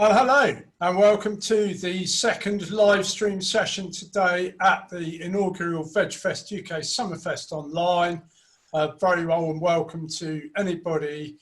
Hello and welcome to the second live stream session today at the inaugural VegfestUK Summerfest Online. Very warm welcome to anybody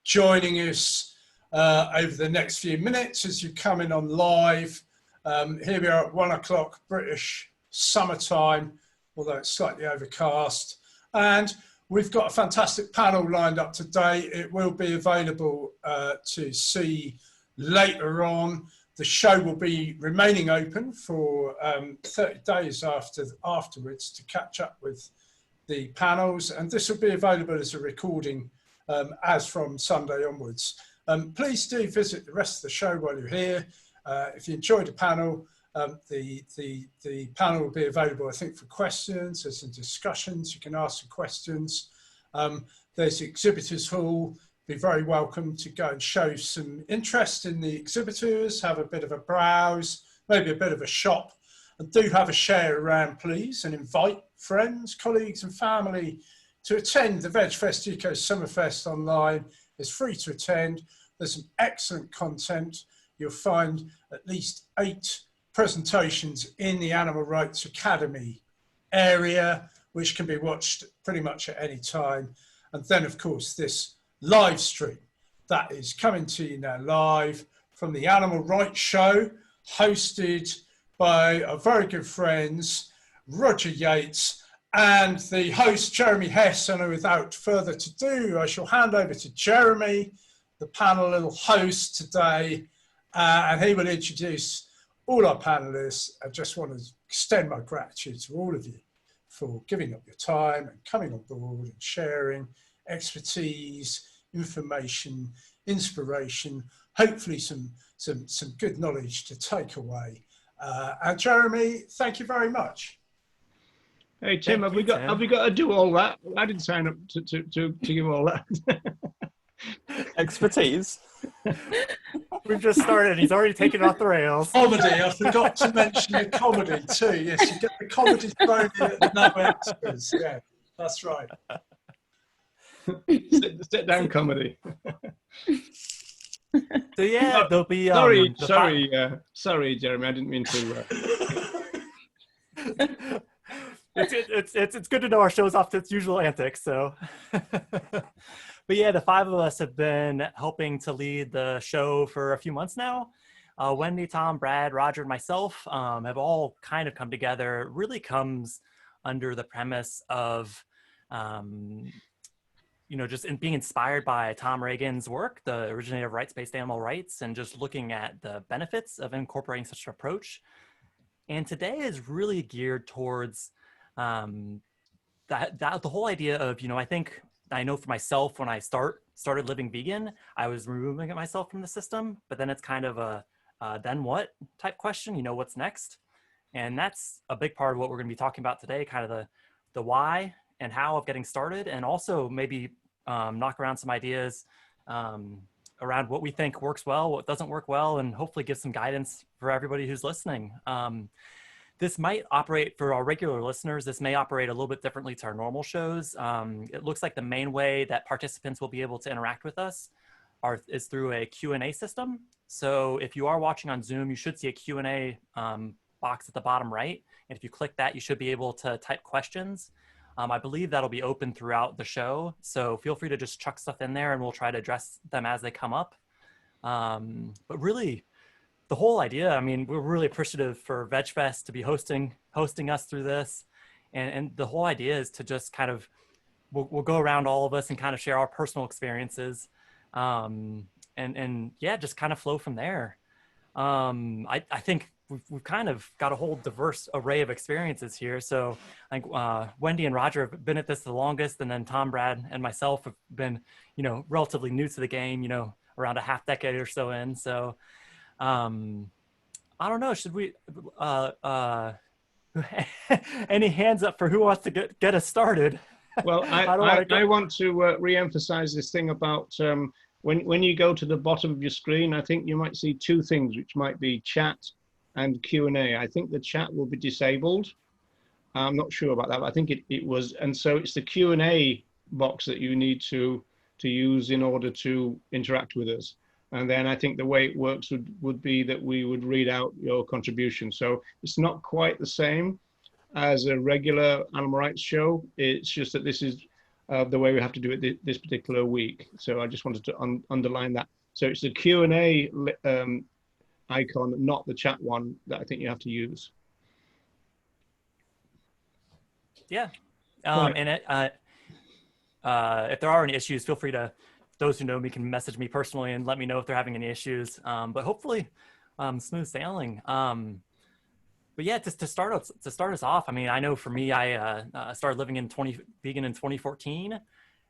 joining us over the next few minutes as you come in on live. Here we are at 1 o'clock British summertime, although it's slightly overcast. And we've got a fantastic panel lined up today. It will be available to see later on. The show will be remaining open for 30 days afterwards to catch up with the panels, and this will be available as a recording as from Sunday onwards. Please do visit the rest of the show while you're here. If you enjoyed the panel, the panel will be available, I think, for questions. There's some discussions, you can ask some questions. There's the exhibitors hall. Be very welcome to go and show some interest in the exhibitors, have a bit of a browse, maybe a bit of a shop, and do have a share around, please, and invite friends, colleagues and family to attend the VegfestUK Summerfest Online. It's free to attend. There's some excellent content. You'll find at least 8 presentations in the Animal Rights Academy area, which can be watched pretty much at any time. And then, of course, this live stream that is coming to you now live from the Animal Rights Show, hosted by our very good friends Roger Yates and the host Jeremy Hess. And without further ado, I shall hand over to Jeremy, the panel host today, and he will introduce all our panelists. I just want to extend my gratitude to all of you for giving up your time and coming on board and sharing expertise, information, inspiration, hopefully some good knowledge to take away. And Jeremy, thank you very much. Hey Tim, have we got to do all that? I didn't sign up to give all that. Expertise. We've just started and he's already taken off the rails. Comedy, I forgot to mention the comedy too. Yes, you get the comedy thrown in at no extras. Yeah, that's right. Sit down comedy. So yeah, there'll be sorry Jeremy, I didn't mean to it's good to know our show's off to its usual antics. So but yeah, the 5 of us have been helping to lead the show for a few months now. Wendy, Tom, Brad, Roger, and myself have all kind of come together. It really comes under the premise of just being inspired by Tom Reagan's work, the originator of rights-based animal rights, and just looking at the benefits of incorporating such an approach. And today is really geared towards the whole idea of, I know for myself, when I started living vegan, I was removing myself from the system, but then it's kind of a then what type question, what's next? And that's a big part of what we're going to be talking about today, kind of the why and how of getting started, and also maybe knock around some ideas around what we think works well, what doesn't work well, and hopefully give some guidance for everybody who's listening. This might operate for our regular listeners. This may operate a little bit differently to our normal shows. It looks like the main way that participants will be able to interact with us is through a Q&A system. So if you are watching on Zoom, you should see a Q&A box at the bottom right. And if you click that, you should be able to type questions. I believe that'll be open throughout the show. So feel free to just chuck stuff in there and we'll try to address them as they come up. But really, the whole idea, we're really appreciative for VegFest to be hosting us through this. And the whole idea is to just kind of, we'll go around all of us and kind of share our personal experiences. And yeah, just kind of flow from there. I think we've kind of got a whole diverse array of experiences here. So I think Wendy and Roger have been at this the longest, and then Tom, Brad, and myself have been, relatively new to the game, around a half decade or so in. So I don't know, should we, any hands up for who wants to get us started? Well, I want to re-emphasize this thing about when you go to the bottom of your screen, I think you might see 2 things, which might be chat and Q&A. I think the chat will be disabled. I'm not sure about that, but I think it was. And so it's the Q&A box that you need to use in order to interact with us. And then I think the way it works would be that we would read out your contribution. So it's not quite the same as a regular animal rights show. It's just that this is the way we have to do it this particular week. So I just wanted to underline that. So it's the Q&A icon, not the chat one, that I think you have to use. Yeah. And if there are any issues, feel free to, those who know me can message me personally and let me know if they're having any issues. But hopefully smooth sailing. But yeah, just to start us off, I mean, I know for me, I started living vegan in 2014,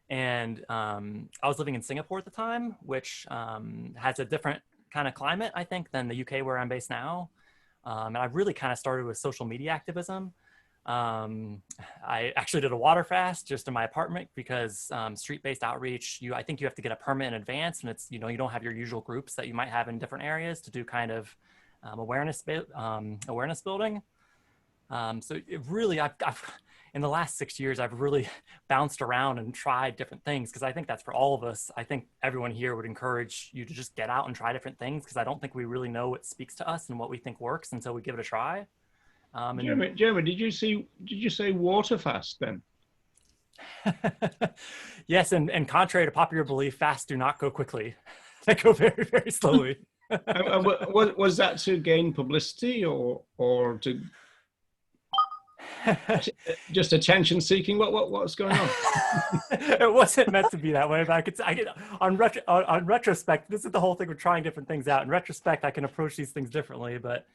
and I was living in Singapore at the time, which has a different kind of climate, I think, than the UK where I'm based now. And I really kind of started with social media activism. I actually did a water fast just in my apartment because street-based outreach, I think you have to get a permit in advance, and it's, you don't have your usual groups that you might have in different areas to do kind of awareness building. So it really, I've in the last 6 years, I've really bounced around and tried different things, because I think that's for all of us. I think everyone here would encourage you to just get out and try different things, because I don't think we really know what speaks to us and what we think works until we give it a try. Jeremy, did you say water fast then? Yes, and contrary to popular belief, fasts do not go quickly. They go very, very slowly. Was that to gain publicity or to just attention seeking? What's going on? It wasn't meant to be that way, but on retrospect, this is the whole thing with trying different things out. In retrospect, I can approach these things differently, but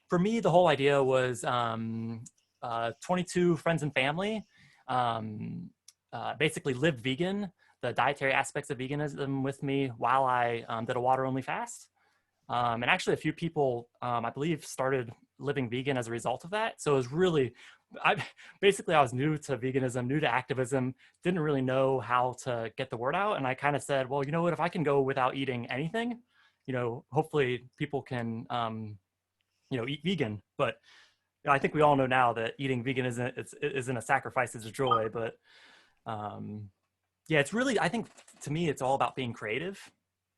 for me, the whole idea was 22 friends and family basically lived vegan, the dietary aspects of veganism with me while I did a water-only fast. And actually a few people, I believe, started living vegan as a result of that. So it was really, I was new to veganism, new to activism, didn't really know how to get the word out. And I kind of said, well, you know what, if I can go without eating anything, hopefully people can, eat vegan. But I think we all know now that eating vegan isn't a sacrifice, it's a joy. But yeah, it's really, I think to me, it's all about being creative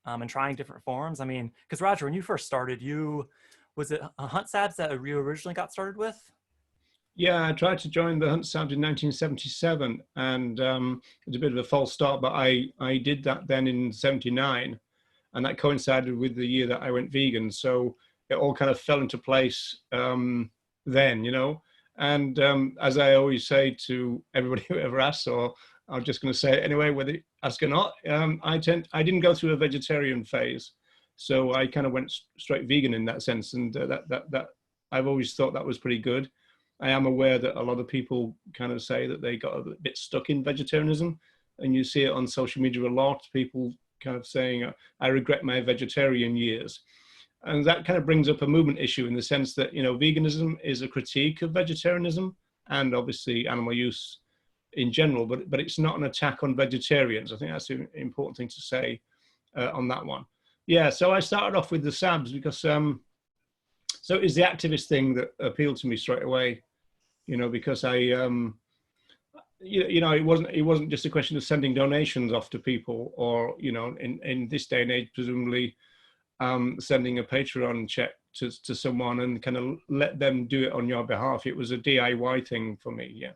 and trying different forms. I mean, because Roger, when you first started, was it Hunt Sabs that you originally got started with? Yeah, I tried to join the Hunt Sabs in 1977, and it was a bit of a false start, but I did that then in 79, and that coincided with the year that I went vegan. So it all kind of fell into place then, and as I always say to everybody who ever asks, or I'm just going to say it anyway, whether you ask or not, I didn't go through a vegetarian phase, so I kind of went straight vegan in that sense, and that I've always thought that was pretty good. I am aware that a lot of people kind of say that they got a bit stuck in vegetarianism, and you see it on social media a lot, people kind of saying, I regret my vegetarian years. And that kind of brings up a movement issue in the sense that, veganism is a critique of vegetarianism and obviously animal use in general, but it's not an attack on vegetarians. I think that's an important thing to say on that one. Yeah, so I started off with the Sabs because, so it was the activist thing that appealed to me straight away, because I, it wasn't just a question of sending donations off to people or, in this day and age, presumably, sending a Patreon check to someone and kind of let them do it on your behalf. It was a DIY thing for me. Yeah.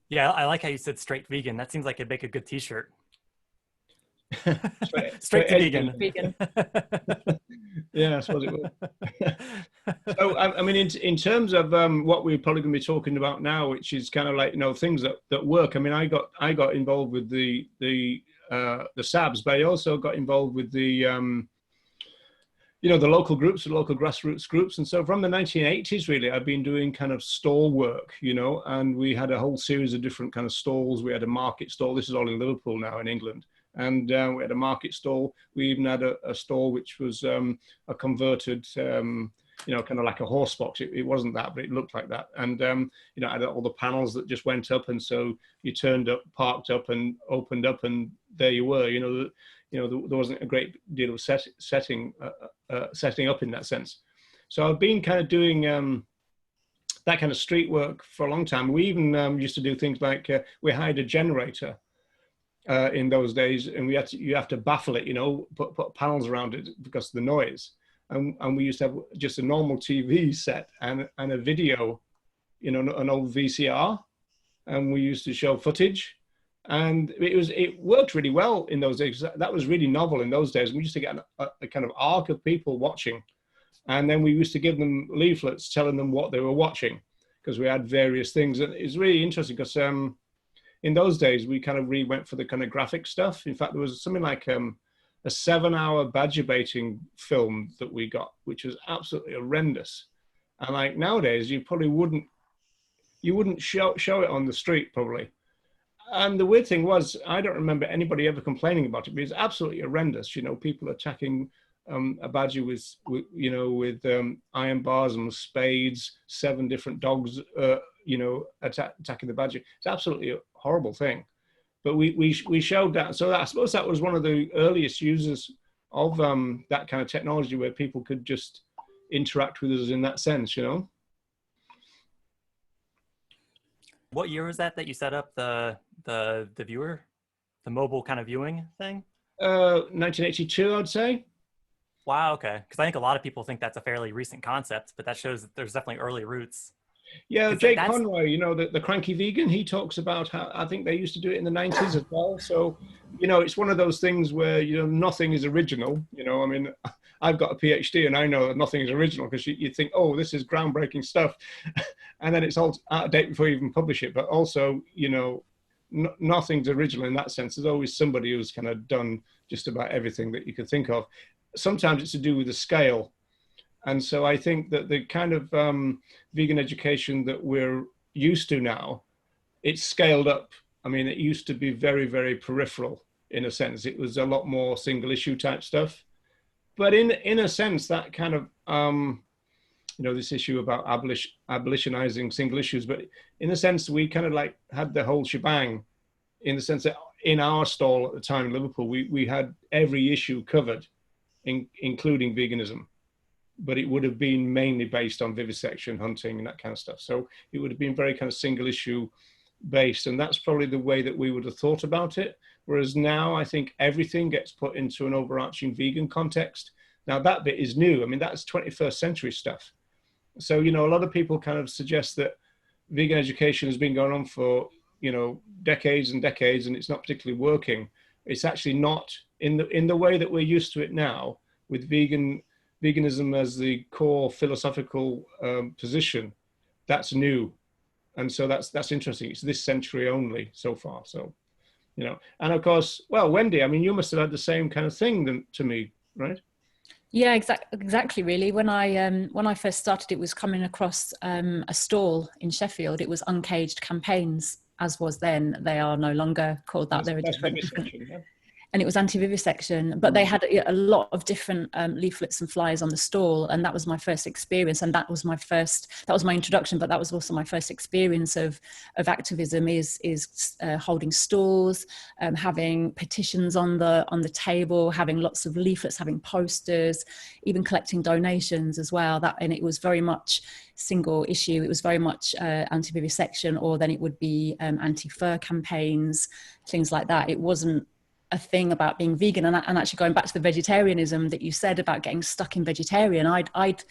Yeah, I like how you said straight vegan. That seems like it'd make a good t-shirt. straight to vegan. Yeah, I suppose it would. So, I mean, in terms of what we're probably going to be talking about now, which is kind of like, things that work. I mean, I got involved with the Sabs, but I also got involved with the the local groups, the local grassroots groups. And so from the 1980s, really, I've been doing kind of stall work, and we had a whole series of different kind of stalls. We had a market stall. This is all in Liverpool now in England. And we had a market stall. We even had a stall which was a converted, kind of like a horse box. It wasn't that, but it looked like that. And, I had all the panels that just went up. And so you turned up, parked up and opened up and there you were. There wasn't a great deal of setting up in that sense. So I've been kind of doing that kind of street work for a long time. We even used to do things like we hired a generator in those days, and you have to baffle it, you know, put panels around it because of the noise. And we used to have just a normal TV set and a video, you know, an old VCR, and we used to show footage. And it worked really well in those days. That was really novel in those days. We used to get a kind of arc of people watching, and then we used to give them leaflets telling them what they were watching, because we had various things. And it's really interesting because in those days we kind of really went for the kind of graphic stuff. In fact, there was something like a 7-hour badger baiting film that we got, which was absolutely horrendous. And like nowadays, you probably wouldn't show it on the street probably. And the weird thing was, I don't remember anybody ever complaining about it, but it's absolutely horrendous. You know, people attacking a badger with iron bars and spades, 7 different dogs, you know, attacking the badger. It's absolutely a horrible thing. But we showed that. So I suppose that was one of the earliest users of that kind of technology, where people could just interact with us in that sense, you know. What year was that you set up the viewer, the mobile kind of viewing thing? 1982, I'd say. Wow, okay. Because I think a lot of people think that's a fairly recent concept, but that shows that there's definitely early roots. Yeah, Jake Conroy, you know, the cranky vegan, he talks about how I think they used to do it in the 90s as well. So, you know, it's one of those things where, you know, nothing is original. You know, I mean, I've got a PhD and I know that nothing is original, because you think, oh, this is groundbreaking stuff. And then it's all out of date before you even publish it. But also, you know, nothing's original in that sense. There's always somebody who's kind of done just about everything that you could think of. Sometimes it's to do with the scale. And so I think that the kind of vegan education that we're used to now, it's scaled up. I mean, it used to be very, very peripheral in a sense. It was a lot more single issue type stuff. But in a sense, that kind of, you know, this issue about abolitionizing single issues, but in a sense, we kind of like had the whole shebang, in the sense that in our stall at the time in Liverpool, we had every issue covered, including veganism. But it would have been mainly based on vivisection, hunting, and that kind of stuff. So it would have been very kind of single issue based. And that's probably the way that we would have thought about it. Whereas now I think everything gets put into an overarching vegan context. Now that bit is new. I mean, that's 21st century stuff. So, you know, a lot of people kind of suggest that vegan education has been going on for, you know, decades and decades, and it's not particularly working. It's actually not in the way that we're used to it now, with veganism as the core philosophical position. That's new. And so that's interesting. It's this century only so far. So, you know, and of course, well, Wendy, I mean, you must have had the same kind of thing to me, right? Yeah, exactly. Really, when I first started, it was coming across a stall in Sheffield. It was Uncaged Campaigns, as was then. They are no longer called that. They're a different. Yeah. And it was anti-vivisection, but they had a lot of different leaflets and flyers on the stall, and that was my first experience, and that was my introduction, but that was also my first experience of activism, is holding stalls, having petitions on the table, having lots of leaflets, having posters, even collecting donations as well. And it was very much single issue. It was very much anti-vivisection, or then it would be anti-fur campaigns, things like that. It wasn't a thing about being vegan. And actually going back to the vegetarianism that you said about getting stuck in vegetarian, I'd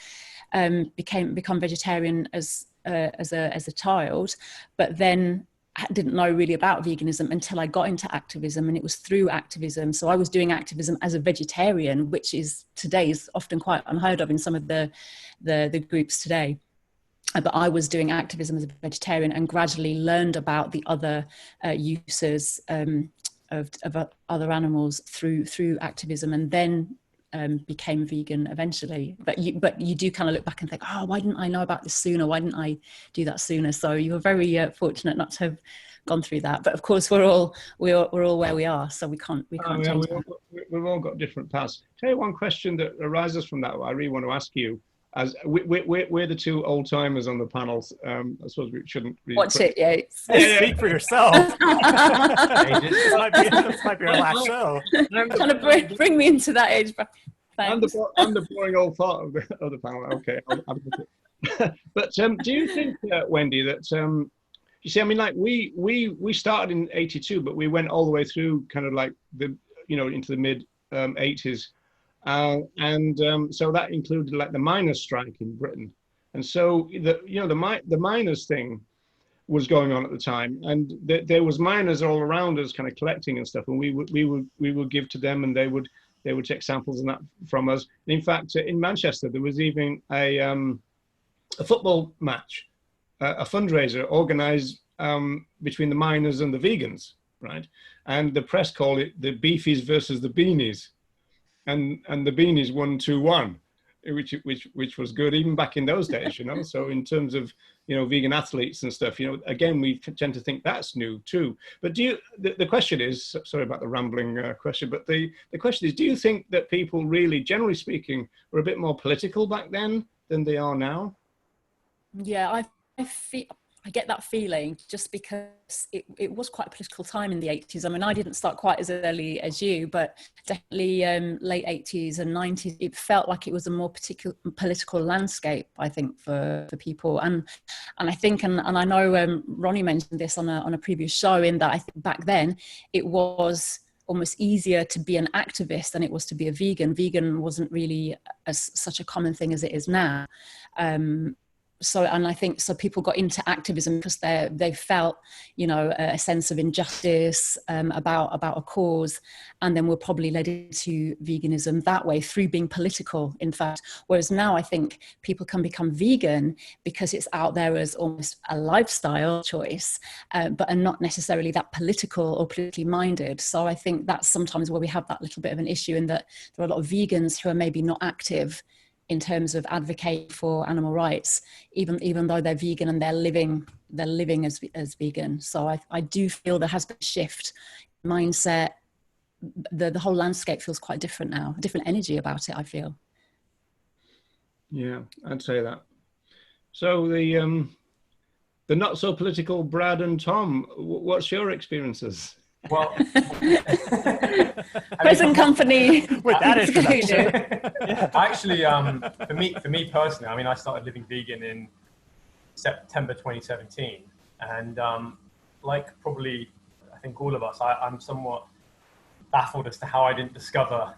become vegetarian as a child, but then didn't know really about veganism until I got into activism, and it was through activism. So I was doing activism as a vegetarian, which is today is often quite unheard of in some of the groups today. But I was doing activism as a vegetarian and gradually learned about the other uses of other animals through activism, and then became vegan eventually. But you do kind of look back and think, oh, why didn't I know about this sooner? Why didn't I do that sooner? So you were very fortunate not to have gone through that. But of course, we're all where we are, so we can't change that. We've all got different paths. Tell you one question that arises from that, I really want to ask you. As we're the two old timers on the panels, I suppose we shouldn't really watch it. Yeah, speak for yourself. This might be our last show. Kind of bring me into that age. I'm the boring old part of the panel. Okay, But do you think, Wendy, that You see, I mean, like we started in '82, but we went all the way through kind of like into the mid '80s, so that included like the miners' strike in Britain, and so the miners' thing was going on at the time, and there was miners all around us, kind of collecting and stuff, and we would give to them, and they would take samples and that from us. And in fact, in Manchester, there was even a football match, a fundraiser organised between the miners and the vegans, right? And the press called it the Beefies versus the Beanies, and the Beanies won 2-1, which was good even back in those days, you know. So in terms of vegan athletes and stuff, again, we tend to think that's new too. But the question is, sorry about the rambling question, but the question is, do you think that people really, generally speaking, were a bit more political back then than they are now? Yeah, I get that feeling just because it was quite a political time in the 80s. I mean, I didn't start quite as early as you, but definitely late 80s and 90s, it felt like it was a more particular political landscape, I think, for people. And I think, and I know Ronnie mentioned this on a previous show, in that I think back then it was almost easier to be an activist than it was to be a vegan. Vegan wasn't really such a common thing as it is now. And I think people got into activism because they felt, a sense of injustice about a cause, and then were probably led into veganism that way through being political, in fact. Whereas now I think people can become vegan because it's out there as almost a lifestyle choice, but are not necessarily that political or politically minded. So I think that's sometimes where we have that little bit of an issue, in that there are a lot of vegans who are maybe not active in terms of advocating for animal rights, even though they're vegan and they're living as vegan. So I do feel there has been a shift in mindset. The whole landscape feels quite different now, a different energy about it, I feel. Yeah, I'd say that. So the not so political Brad and Tom, what's your experiences? Well, present company with that introduction. Yeah. Actually, for me personally, I mean, I started living vegan in September 2017, and like probably I think all of us, I'm somewhat baffled as to how I didn't discover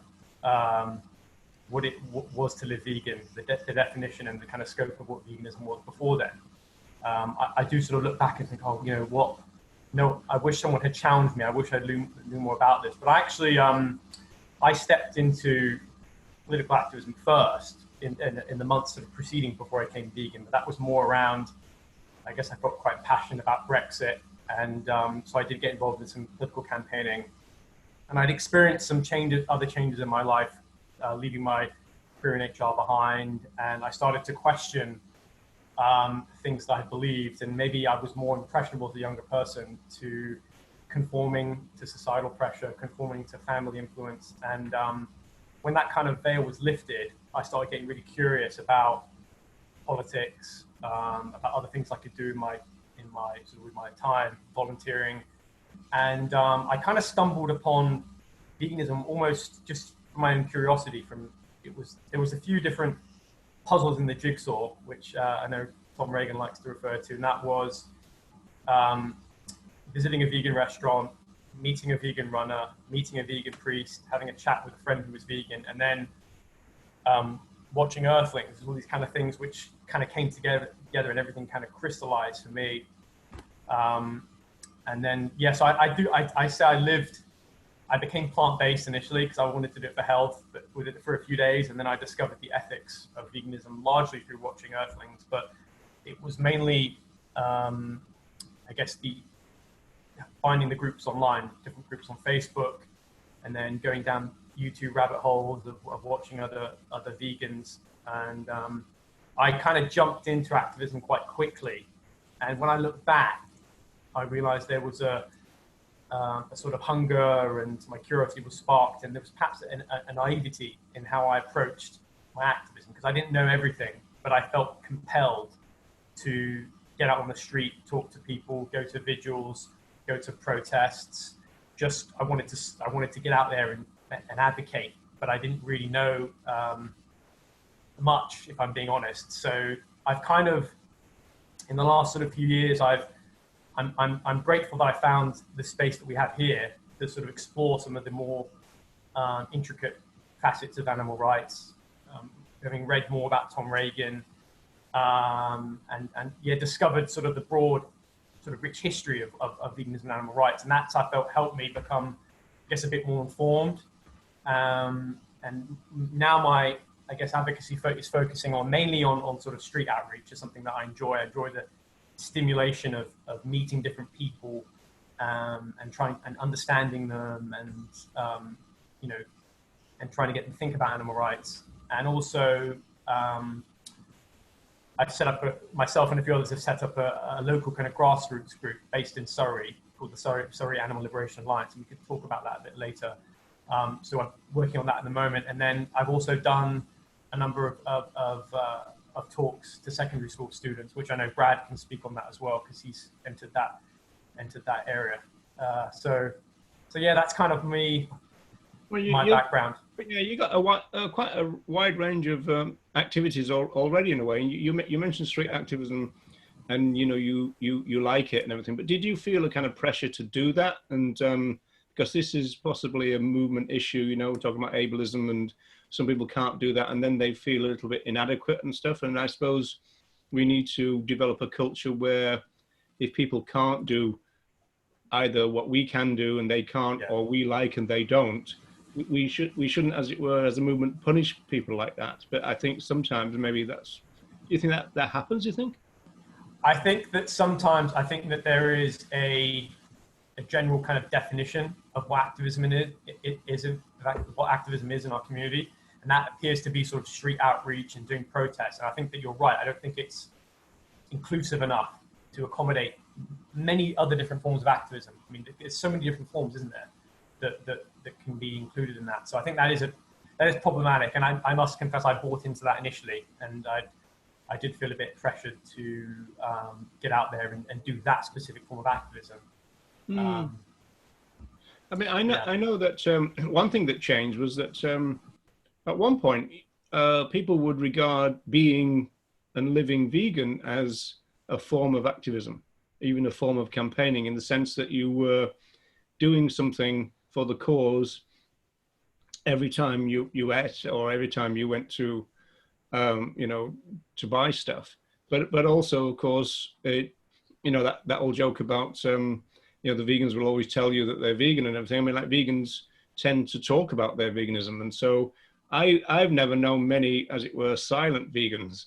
what it was to live vegan, the definition and the kind of scope of what veganism was before then. I do sort of look back and think, no, I wish someone had challenged me. I wish I knew more about this. But actually, I stepped into political activism first in the months sort of preceding before I became vegan. But that was more around, I guess I felt quite passionate about Brexit. And so I did get involved in some political campaigning. And I'd experienced some other changes in my life, leaving my career in HR behind. And I started to question things that I believed, and maybe I was more impressionable as a younger person to conforming to societal pressure, conforming to family influence. And when that kind of veil was lifted, I started getting really curious about politics, about other things I could do with my time, volunteering. And I kind of stumbled upon veganism almost just from my own curiosity. There was a few different puzzles in the jigsaw, which I know Tom Reagan likes to refer to, and that was visiting a vegan restaurant, meeting a vegan runner, meeting a vegan priest, having a chat with a friend who was vegan, and then watching Earthlings, all these kind of things which kind of came together and everything kind of crystallized for me. And then, yes, I became plant-based initially because I wanted to do it for health, but with it for a few days, and then I discovered the ethics of veganism largely through watching Earthlings. But it was mainly, I guess, finding the groups online, different groups on Facebook, and then going down YouTube rabbit holes of watching other vegans. And I kind of jumped into activism quite quickly. And when I look back, I realized there was a sort of hunger, and my curiosity was sparked, and there was perhaps a naivety in how I approached my activism, because I didn't know everything, but I felt compelled to get out on the street, talk to people, go to vigils, go to protests. I wanted to get out there and advocate, but I didn't really know much, if I'm being honest. So I've kind of, in the last sort of few years, I've I'm grateful that I found the space that we have here to sort of explore some of the more intricate facets of animal rights. Having read more about Tom Regan, and yeah, discovered sort of the broad, sort of rich history of veganism and animal rights, and that's, I felt, helped me become, I guess, a bit more informed. And now my, I guess, advocacy is focusing on mainly on sort of street outreach. Is something that I enjoy. I enjoy the stimulation of meeting different people, and trying and understanding them, and you know, and trying to get them to think about animal rights. And also, I've set up myself and a few others have set up a local kind of grassroots group based in Surrey called the Surrey Animal Liberation Alliance, and we could talk about that a bit later. So I'm working on that at the moment, and then I've also done a number of talks to secondary school students, which I know Brad can speak on that as well, because he's entered that area. So yeah, that's kind of me. Well, my background. But yeah, you got quite a wide range of activities already in a way. You mentioned street activism, and you know you like it and everything. But did you feel a kind of pressure to do that? And because this is possibly a movement issue, you know, we're talking about ableism, and some people can't do that, and then they feel a little bit inadequate and stuff. And I suppose we need to develop a culture where if people can't do either what we can do and they can't, or we like and they don't, we shouldn't, as it were, as a movement, punish people like that. But I think sometimes maybe that's, do you think that happens, you think? I think that sometimes, I think that there is a general kind of definition of what activism is what activism is in our community. And that appears to be sort of street outreach and doing protests. And I think that you're right. I don't think it's inclusive enough to accommodate many other different forms of activism. I mean, there's so many different forms, isn't there, that can be included in that. So I think that is problematic. And I must confess, I bought into that initially, and I did feel a bit pressured to get out there and do that specific form of activism. I mean, I know that one thing that changed was that at one point people would regard being and living vegan as a form of activism, even a form of campaigning, in the sense that you were doing something for the cause every time you ate, or every time you went to you know, to buy stuff. But also, of course, you know, that old joke about you know, the vegans will always tell you that they're vegan and everything. I mean, like, vegans tend to talk about their veganism, and so I've never known many, as it were, silent vegans.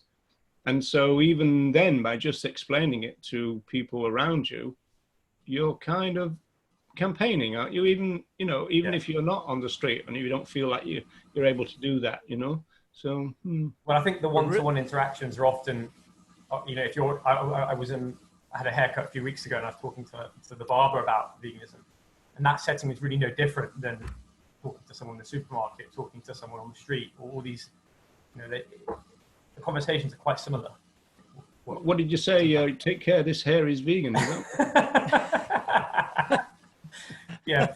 And so even then, by just explaining it to people around you, you're kind of campaigning, aren't you? Even, you know, even if you're not on the street and you don't feel like you're able to do that, you know? So, Well, I think the one-to-one interactions are often, you know, if you're, I had a haircut a few weeks ago, and I was talking to the barber about veganism, and that setting is really no different than talking to someone in the supermarket, talking to someone on the street, all these, you know, the conversations are quite similar. What did you say? Take care, this hair is vegan, you know? Yeah.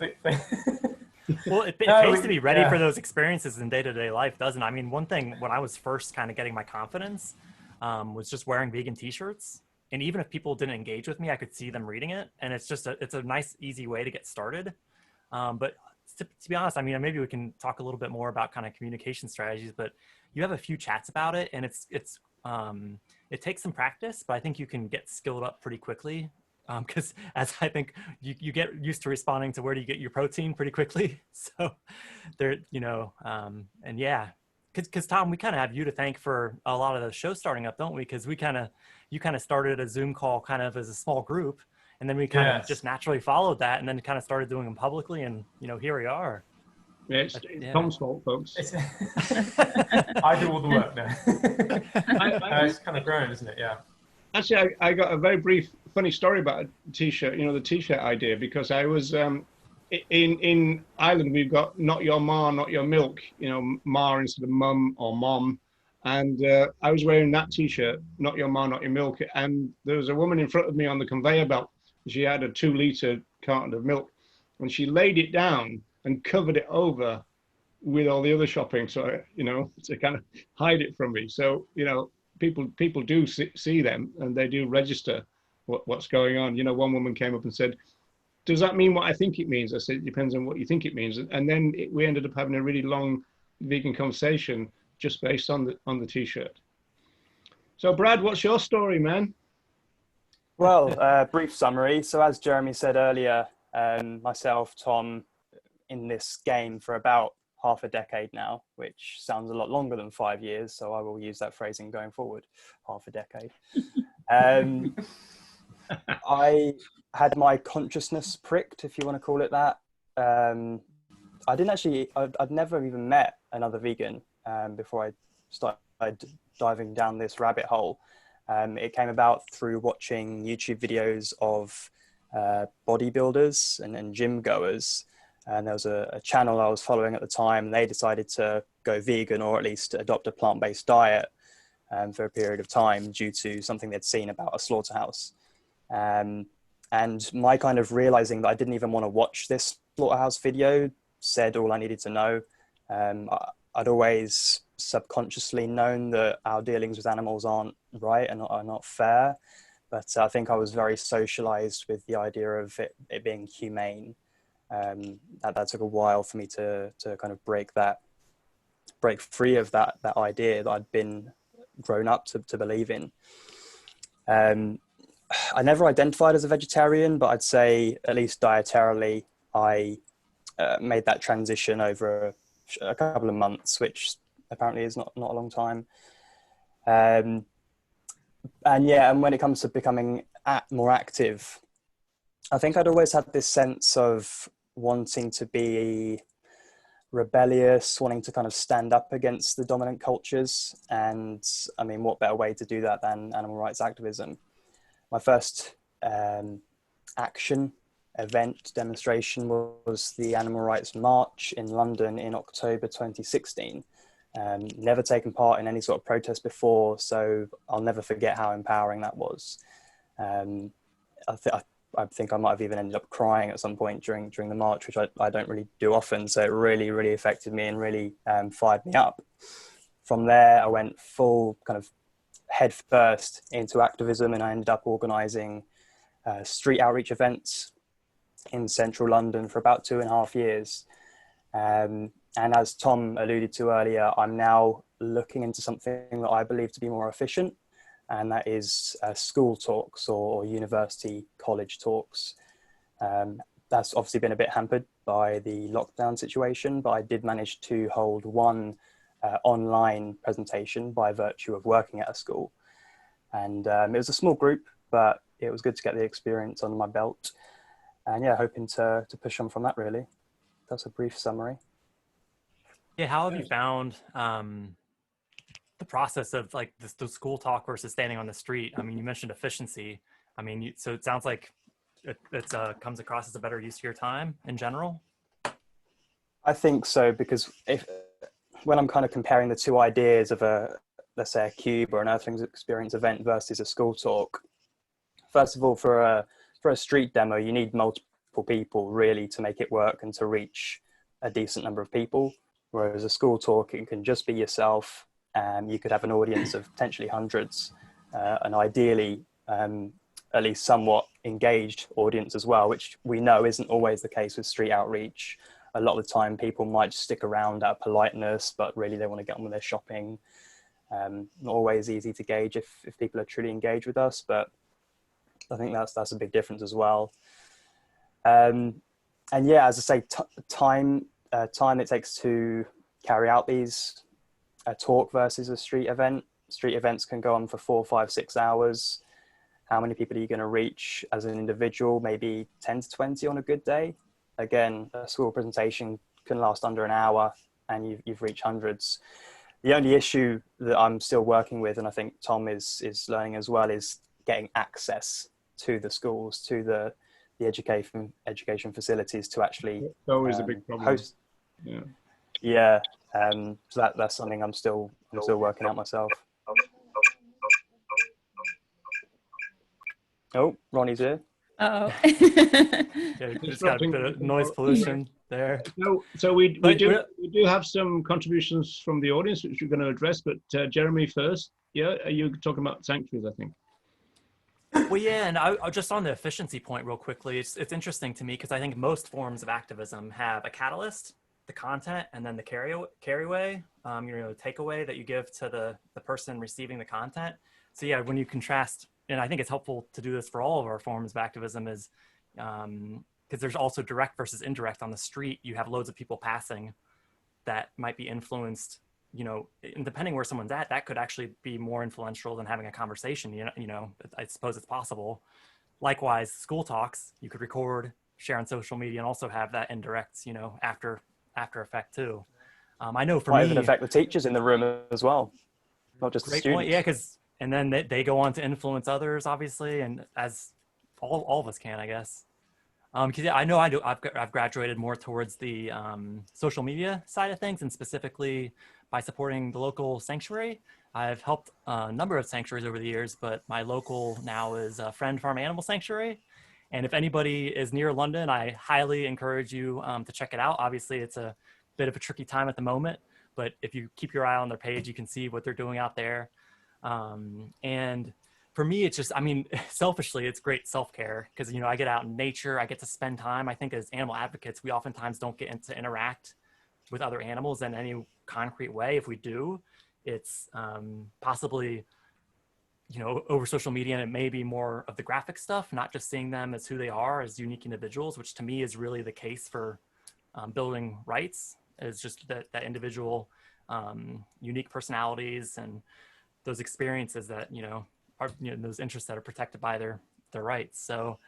Well, it pays to be ready for those experiences in day-to-day life, doesn't it? I mean, one thing when I was first kind of getting my confidence was just wearing vegan t-shirts. And even if people didn't engage with me, I could see them reading it. And it's just it's a nice, easy way to get started. But to be honest, I mean, maybe we can talk a little bit more about kind of communication strategies, but you have a few chats about it, and it takes some practice, but I think you can get skilled up pretty quickly. Because as I think you get used to responding to where do you get your protein pretty quickly. So there, you know, and yeah, because Tom, we kind of have you to thank for a lot of the show starting up, don't we? Because you kind of started a Zoom call kind of as a small group, and then we kind of just naturally followed that, and then kind of started doing them publicly, and you know, here we are. Yeah, it's Tom's fault, folks. I do all the work now. It's kind of grown, isn't it? Yeah. Actually, I got a very brief, funny story about a t-shirt, you know, the t-shirt idea, because I was, in Ireland, we've got not your ma, not your milk, you know, ma instead of mum or mom. And I was wearing that t-shirt, not your ma, not your milk. And there was a woman in front of me on the conveyor belt. She had a 2-litre carton of milk, and she laid it down and covered it over with all the other shopping. So, you know, to kind of hide it from me. So, you know, people do see them, and they do register what's going on. You know, one woman came up and said, does that mean what I think it means? I said, it depends on what you think it means. And then we ended up having a really long vegan conversation just based on the t-shirt. So Brad, what's your story, man? Well, brief summary. So as Jeremy said earlier, myself, Tom, in this game for about half a decade now, which sounds a lot longer than 5 years. So I will use that phrasing going forward, half a decade. I had my consciousness pricked, if you want to call it that. I didn't actually, I'd never even met another vegan before I started diving down this rabbit hole. It came about through watching YouTube videos of bodybuilders and gym goers. And there was a channel I was following at the time, and they decided to go vegan, or at least adopt a plant-based diet for a period of time due to something they'd seen about a slaughterhouse. And my kind of realizing that I didn't even want to watch this slaughterhouse video said all I needed to know. I'd always subconsciously known that our dealings with animals aren't right and are not fair, but I think I was very socialized with the idea of it being humane. That took a while for me to kind of break free of that idea that I'd been grown up to believe in. I never identified as a vegetarian, but I'd say at least dietarily, I made that transition over a couple of months, which apparently is not a long time. And when it comes to becoming more active, I think I'd always had this sense of wanting to be rebellious, wanting to kind of stand up against the dominant cultures. And I mean, what better way to do that than animal rights activism? My first action event demonstration was the Animal Rights March in London in October 2016. Never taken part in any sort of protest before, so I'll never forget how empowering that was. I think I might have even ended up crying at some point during the march, which I don't really do often. So it really, really affected me and really fired me up. From there, I went full kind of head first into activism, and I ended up organising street outreach events in central London for about 2.5 years. And as Tom alluded to earlier, I'm now looking into something that I believe to be more efficient, and that is school talks or university college talks. That's obviously been a bit hampered by the lockdown situation, but I did manage to hold one online presentation by virtue of working at a school. And it was a small group, but it was good to get the experience under my belt. And yeah, hoping to push on from that, really. That's a brief summary. Yeah, how have you found the process of like the school talk versus standing on the street? I mean, you mentioned efficiency. I mean, so it sounds like it comes across as a better use of your time in general. I think so, because when I'm kind of comparing the two ideas of let's say a cube or an Earthlings Experience event versus a school talk, first of all, for a street demo, you need multiple people really to make it work and to reach a decent number of people. Whereas a school talk, it can just be yourself, and you could have an audience of potentially hundreds, and ideally at least somewhat engaged audience as well, which we know isn't always the case with street outreach. A lot of the time people might stick around out of politeness, but really they want to get on with their shopping. Not always easy to gauge if people are truly engaged with us, but I think that's a big difference as well. And yeah, as I say, time it takes to carry out these talk versus a street event. Street events can go on for 4, 5, 6 hours. How many people are you going to reach as an individual? Maybe 10 to 20 on a good day. Again, a school presentation can last under an hour, and you've reached hundreds. The only issue that I'm still working with, and I think Tom is learning as well, is getting access to the schools, to the education facilities to actually it's always a big problem. Host. Yeah. So that's something I'm still working out myself. Oh, Ronnie's here. Oh. Yeah, it's got a bit of noise pollution there. So we do have some contributions from the audience which we're going to address, but Jeremy first. Yeah, are you talking about sanctuaries, I think? Well, yeah, and I just on the efficiency point real quickly, it's interesting to me because I think most forms of activism have a catalyst, the content, and then the carryway, takeaway that you give to the person receiving the content. So yeah, when you contrast, and I think it's helpful to do this for all of our forms of activism is, because there's also direct versus indirect. On the street, you have loads of people passing that might be influenced, and depending where someone's at, that could actually be more influential than having a conversation. I suppose it's possible. Likewise, school talks, you could record, share on social media, and also have that indirect, after effect too. I know for me, might even affect the teachers in the room as well, not just the great students. point. Yeah, and then they go on to influence others, obviously, and as all of us can, I guess. Because yeah, I know I've graduated more towards the social media side of things, and specifically by supporting the local sanctuary. I've helped a number of sanctuaries over the years, but my local now is a Friend Farm Animal Sanctuary. And if anybody is near London, I highly encourage you to check it out. Obviously, it's a bit of a tricky time at the moment, but if you keep your eye on their page, you can see what they're doing out there. And for me, it's just, selfishly, it's great self-care because, I get out in nature, I get to spend time. I think as animal advocates, we oftentimes don't get to interact with other animals in any concrete way. If we do, it's possibly, over social media, and it may be more of the graphic stuff, not just seeing them as who they are as unique individuals, which to me is really the case for building rights, is just that individual unique personalities and those experiences that, are those interests that are protected by their rights. So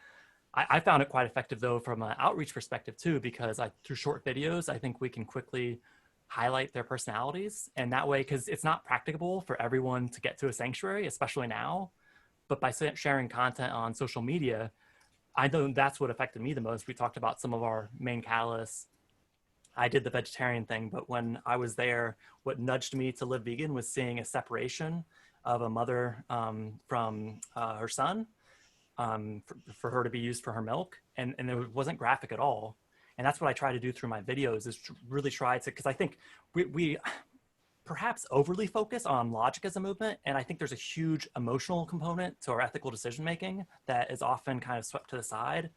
I found it quite effective though from an outreach perspective too, because through short videos, I think we can quickly highlight their personalities, and that way, because it's not practicable for everyone to get to a sanctuary, especially now, but by sharing content on social media, I know that's what affected me the most. We talked about some of our main catalysts. I did the vegetarian thing, but when I was there, what nudged me to live vegan was seeing a separation of a mother from her son for her to be used for her milk. And it wasn't graphic at all. And that's what I try to do through my videos, is to really try to, because I think we perhaps overly focus on logic as a movement. And I think there's a huge emotional component to our ethical decision-making that is often kind of swept to the side.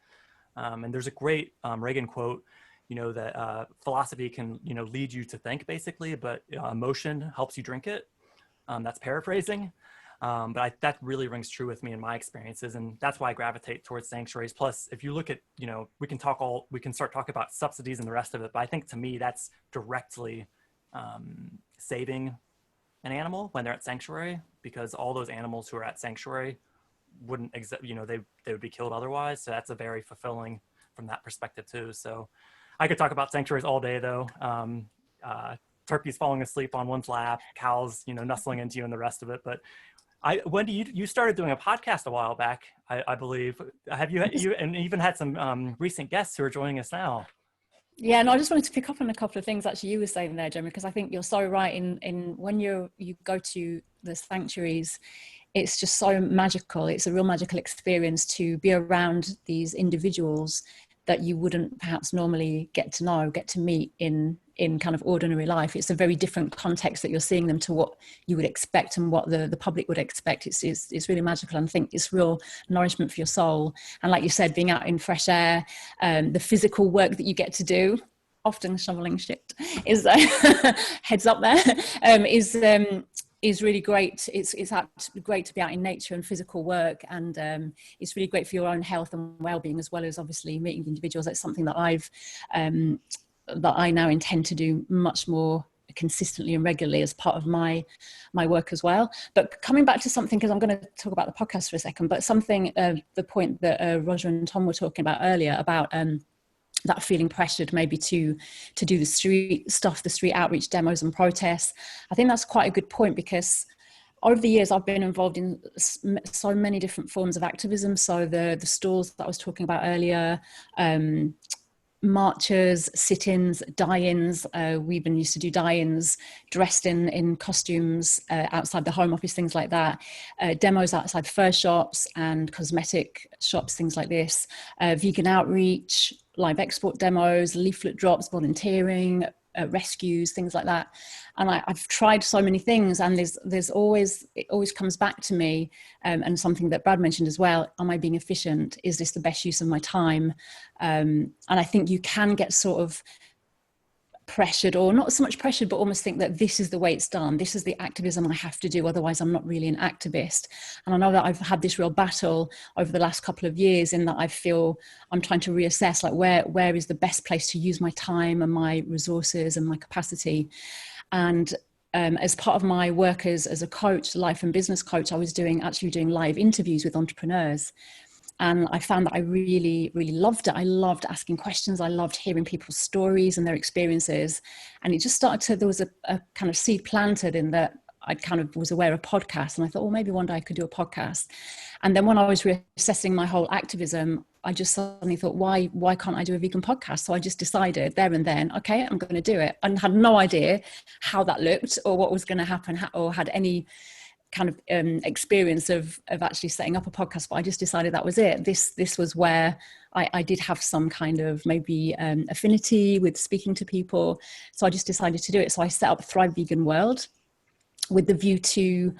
And there's a great Reagan quote, that philosophy can, lead you to think basically, but emotion helps you drink it. That's paraphrasing. But that really rings true with me in my experiences. And that's why I gravitate towards sanctuaries. Plus, if you look at, we can start talking about subsidies and the rest of it. But I think to me, that's directly saving an animal when they're at sanctuary, because all those animals who are at sanctuary wouldn't exist, they would be killed otherwise. So that's a very fulfilling from that perspective too. So I could talk about sanctuaries all day though. Turkeys falling asleep on one's lap, cows, nestling into you and the rest of it. But Wendy, you started doing a podcast a while back, I believe. Have you and even had some recent guests who are joining us now? Yeah, and I just wanted to pick up on a couple of things actually you were saying there, Jeremy, because I think you're so right in when you go to the sanctuaries, it's just so magical. It's a real magical experience to be around these individuals that you wouldn't perhaps normally get to meet in kind of ordinary life. It's a very different context that you're seeing them to what you would expect and what the public would expect. It's really magical, and I think it's real nourishment for your soul. And like you said, being out in fresh air, the physical work that you get to do, often shoveling shit, is heads up there, is really great. It's great to be out in nature and physical work, and it's really great for your own health and well-being, as well as obviously meeting individuals. That's something that I now intend to do much more consistently and regularly as part of my work as well. But coming back to something, because I'm going to talk about the podcast for a second, but something, the point that Roger and Tom were talking about earlier about that feeling pressured maybe to do the street stuff, the street outreach demos and protests. I think that's quite a good point, because over the years I've been involved in so many different forms of activism. So the stalls that I was talking about earlier, marches, sit-ins, die-ins. We even used to do die-ins dressed in costumes outside the Home Office, things like that. Demos outside fur shops and cosmetic shops, things like this. Vegan outreach, live export demos, leaflet drops, volunteering, rescues, things like that. And I've tried so many things, and it always comes back to me, and something that Brad mentioned as well, am I being efficient? Is this the best use of my time? And I think you can get sort of pressured, or not so much pressured, but almost think that this is the way it's done. This is the activism I have to do, otherwise I'm not really an activist. And I know that I've had this real battle over the last couple of years, in that I feel I'm trying to reassess, like, where is the best place to use my time and my resources and my capacity. And as part of my work as a coach, life and business coach, I was actually doing live interviews with entrepreneurs. And I found that I really, really loved it. I loved asking questions. I loved hearing people's stories and their experiences. And it just there was a kind of seed planted in that I kind of was aware of podcasts. And I thought, well, maybe one day I could do a podcast. And then when I was reassessing my whole activism, I just suddenly thought, why can't I do a vegan podcast? So I just decided there and then, okay, I'm going to do it. I had no idea how that looked or what was going to happen, or had any kind of experience of actually setting up a podcast, but I just decided that was it. This was where I did have some kind of maybe affinity with speaking to people, so I just decided to do it. So I set up Thrive Vegan World with the view to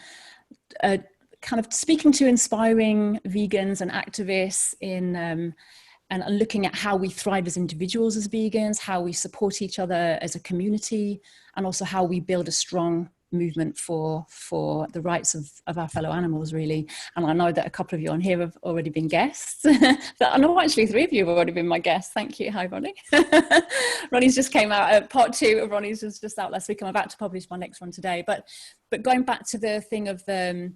kind of speaking to inspiring vegans and activists in and looking at how we thrive as individuals, as vegans, how we support each other as a community, and also how we build a strong movement for the rights of our fellow animals, really. And I know that a couple of you on here have already been guests. I know actually 3 of you have already been my guests. Thank you. Hi, Ronnie. Ronnie's just came out. Part 2 of Ronnie's was just out last week. I'm about to publish my next one today. But going back to the thing of the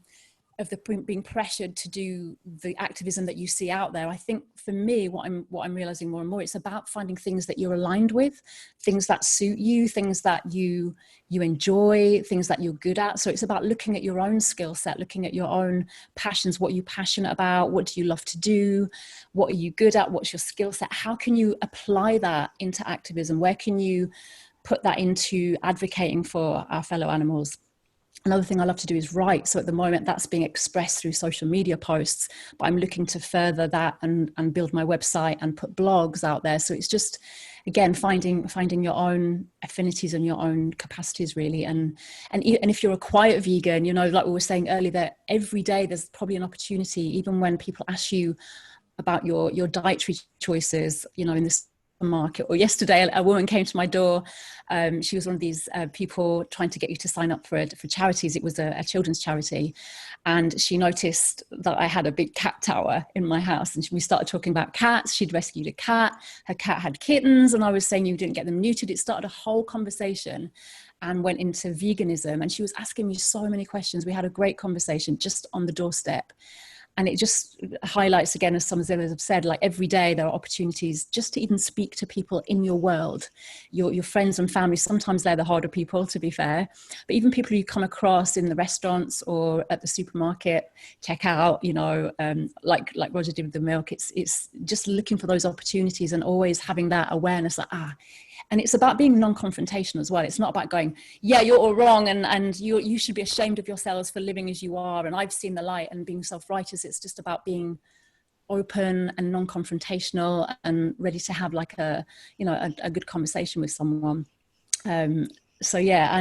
being pressured to do the activism that you see out there, I think for me, what I'm realizing more and more, it's about finding things that you're aligned with, things that suit you, things that you enjoy, things that you're good at. So it's about looking at your own skill set, looking at your own passions, what you're passionate about, what do you love to do, what are you good at, what's your skill set, how can you apply that into activism, where can you put that into advocating for our fellow animals. Another thing I love to do is write. So at the moment that's being expressed through social media posts, but I'm looking to further that and build my website and put blogs out there. So it's just, again, finding your own affinities and your own capacities, really. And if you're a quiet vegan, you know, like we were saying earlier, that every day there's probably an opportunity, even when people ask you about your dietary choices, you know, in this market. Or yesterday a woman came to my door. She was one of these people trying to get you to sign up for charities. It was a children's charity, and she noticed that I had a big cat tower in my house, and we started talking about cats. She'd rescued a cat, her cat had kittens, and I was saying you didn't get them neutered. It started a whole conversation and went into veganism, and she was asking me so many questions. We had a great conversation just on the doorstep. And it just highlights, again, as some of them have said, like every day there are opportunities just to even speak to people in your world, your friends and family. Sometimes they're the harder people, to be fair, but even people you come across in the restaurants or at the supermarket, check out, you know, like Roger did with the milk. It's just looking for those opportunities and always having that awareness that, and it's about being non-confrontational as well. It's not about going, yeah, you're all wrong, and you should be ashamed of yourselves for living as you are, and I've seen the light, and being self-righteous. It's just about being open and non-confrontational and ready to have like a good conversation with someone. So yeah,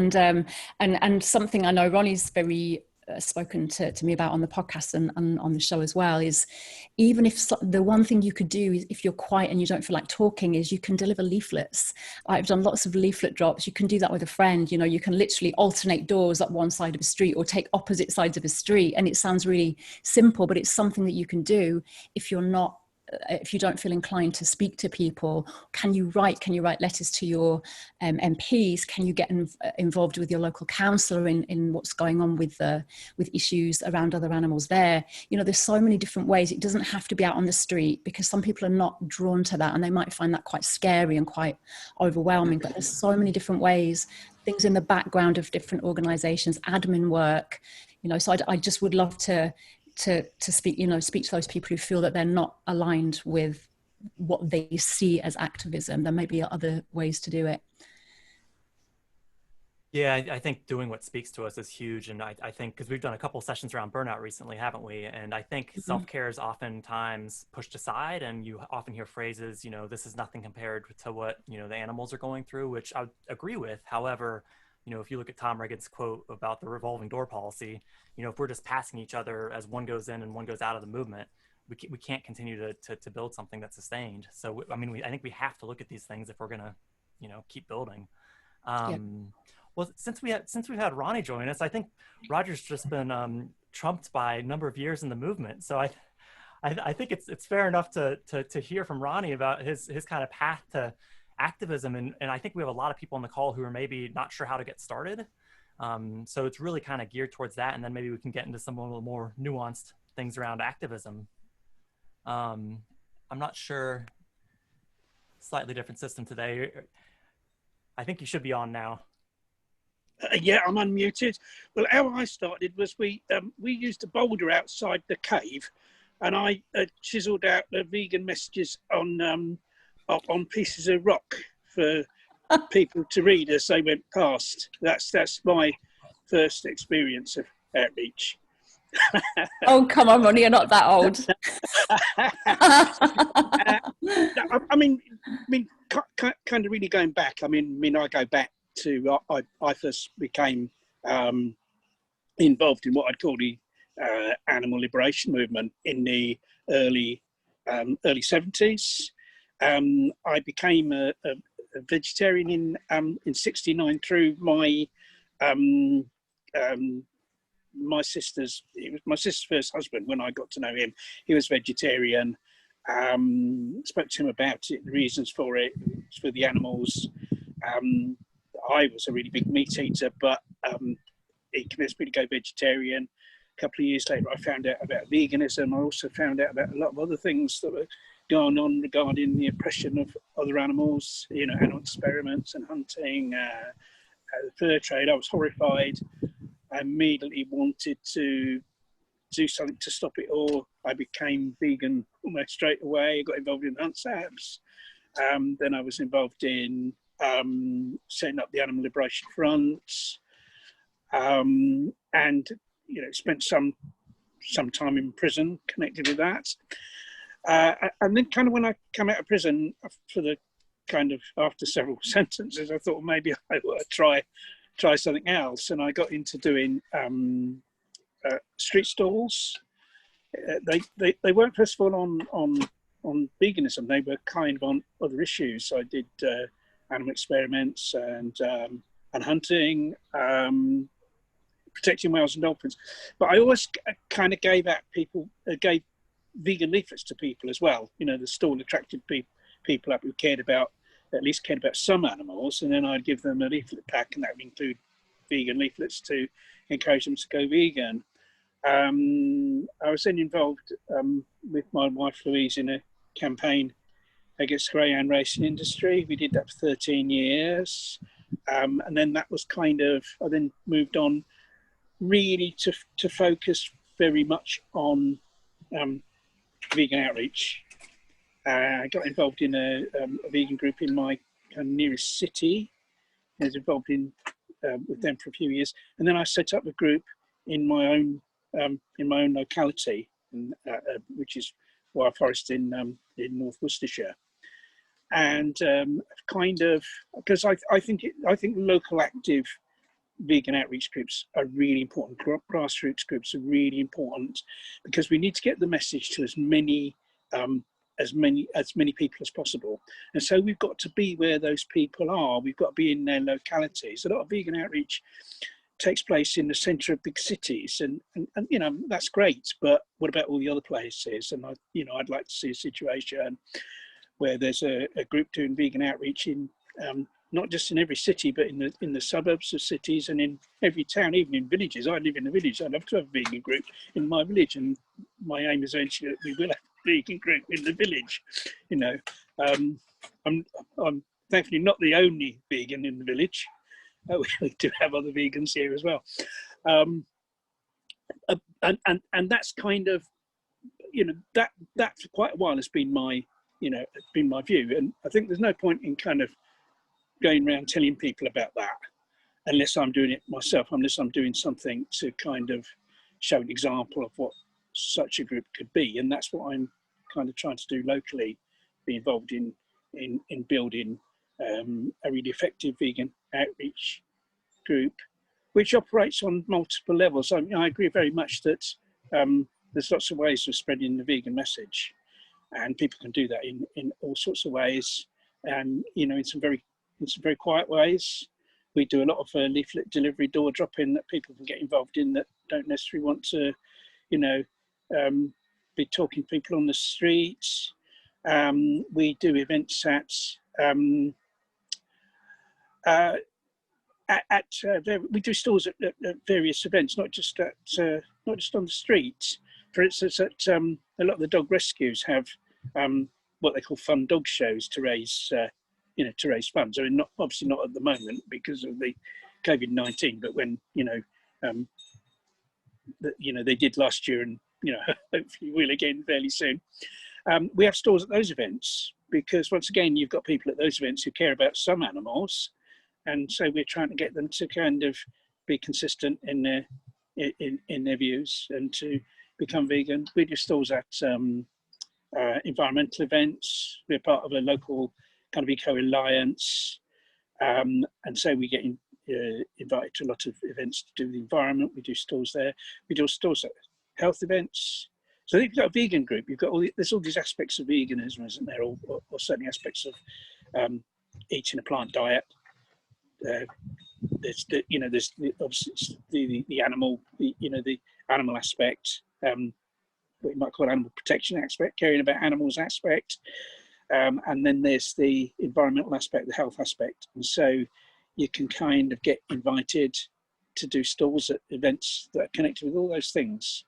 and something I know Ronnie's very spoken to me about on the podcast and on the show as well, is even if the one thing you could do is, if you're quiet and you don't feel like talking, is you can deliver leaflets. I've done lots of leaflet drops. You can do that with a friend. You know, you can literally alternate doors up one side of a street or take opposite sides of a street, and it sounds really simple, but it's something that you can do if you don't feel inclined to speak to people. Can you write letters to your MPs? Can you get involved with your local councillor in what's going on with issues around other animals there? You know, there's so many different ways. It doesn't have to be out on the street, because some people are not drawn to that and they might find that quite scary and quite overwhelming, but there's so many different ways, things in the background of different organisations, admin work, you know. So I just would love to speak to those people who feel that they're not aligned with what they see as activism. There may be other ways to do it. Yeah, I think doing what speaks to us is huge. And I think because we've done a couple sessions around burnout recently, haven't we? And I think self-care is oftentimes pushed aside, and you often hear phrases, you know, this is nothing compared to what, you know, the animals are going through, which I would agree with. However, you know, if you look at Tom Reagan's quote about the revolving door policy, you know, if we're just passing each other as one goes in and one goes out of the movement, we can't continue to build something that's sustained. So, I mean, I think we have to look at these things if we're going to, you know, keep building. Yeah. Well, since we've had Ronnie join us, I think Roger's just been trumped by a number of years in the movement. So I think it's fair enough to hear from Ronnie about his kind of path to activism, and I think we have a lot of people on the call who are maybe not sure how to get started. So it's really kind of geared towards that, and then maybe we can get into some a little more nuanced things around activism. I'm not sure. Slightly different system today. I think you should be on now. Yeah, I'm unmuted. Well, how I started was we used a boulder outside the cave, and I chiseled out the vegan messages on pieces of rock for people to read as they went past. That's my first experience of outreach. Oh, come on, Ronnie, you're not that old. I mean, kind of really going back. I mean, I go back to I first became involved in what I'd call the animal liberation movement in the early 70s. I became a vegetarian in '69 through my my sister's first husband. When I got to know him, he was vegetarian. Spoke to him about it, the reasons for it, for the animals. I was a really big meat eater, but he convinced me to go vegetarian. A couple of years later, I found out about veganism. I also found out about a lot of other things that were going on regarding the oppression of other animals, you know, animal experiments and hunting, the fur trade. I was horrified. I immediately wanted to do something to stop it all. I became vegan almost straight away. I got involved in hunt saps. Then I was involved in setting up the Animal Liberation Front, and you know, spent some time in prison connected with that. And then kind of when I came out of prison for the kind of after several sentences, I thought, well, maybe I would try something else, and I got into doing street stalls. They weren't first of all on veganism. They were kind of on other issues. So I did animal experiments and hunting, protecting whales and dolphins. But I always kind of gave vegan leaflets to people as well. You know, the stall attracted people up who at least cared about some animals, and then I'd give them a leaflet pack, and that would include vegan leaflets to encourage them to go vegan. I was then involved with my wife Louise in a campaign against the greyhound racing industry. We did that for 13 years, and then that was kind of, I then moved on really to focus very much on vegan outreach. I got involved in a vegan group in my nearest city. I was involved with them for a few years, and then I set up a group in my own locality, which is Wild Forest in North Worcestershire. And kind of, because I think local active vegan outreach groups are really important. Grassroots groups are really important because we need to get the message to as many people as possible. And so we've got to be where those people are. We've got to be in their localities. A lot of vegan outreach takes place in the centre of big cities, and you know, that's great. But what about all the other places? And I'd like to see a situation where there's a group doing vegan outreach in not just in every city, but in the suburbs of cities and in every town, even in villages. I live in a village. I'd love to have a vegan group in my village, and my aim is eventually that we will have a vegan group in the village. You know, I'm thankfully not the only vegan in the village. We do have other vegans here as well, and that's kind of, you know, that for quite a while has been my view, and I think there's no point in kind of going around telling people about that. unless I'm doing it myself, unless I'm doing something to kind of show an example of what such a group could be. And that's what I'm kind of trying to do locally, be involved in building a really effective vegan outreach group, which operates on multiple levels. I mean, I agree very much that there's lots of ways of spreading the vegan message, and people can do that in all sorts of ways, and in some very quiet ways. We do a lot of leaflet delivery, door dropping that people can get involved in that don't necessarily want to, be talking to people on the streets. We do events we do stalls at various events, not just on the streets. For instance, at a lot of the dog rescues have what they call fun dog shows to raise funds. I mean, obviously not at the moment because of the COVID-19, but when they did last year, and hopefully will again fairly soon. We have stalls at those events because, once again, you've got people at those events who care about some animals, and so we're trying to get them to kind of be consistent in their views and to become vegan. We do stalls at environmental events. We're part of a local kind of eco alliance, and so we get invited to a lot of events to do with the environment. We do stalls there. We do stalls at health events. So if you've got a vegan group, you've got there's all these aspects of veganism, isn't there? Or certainly aspects of eating a plant diet. There's obviously the animal, the animal aspect, what you might call animal protection aspect, caring about animals aspect, and then there's the environmental aspect, the health aspect, and so you can kind of get invited to do stalls at events that are connected with all those things,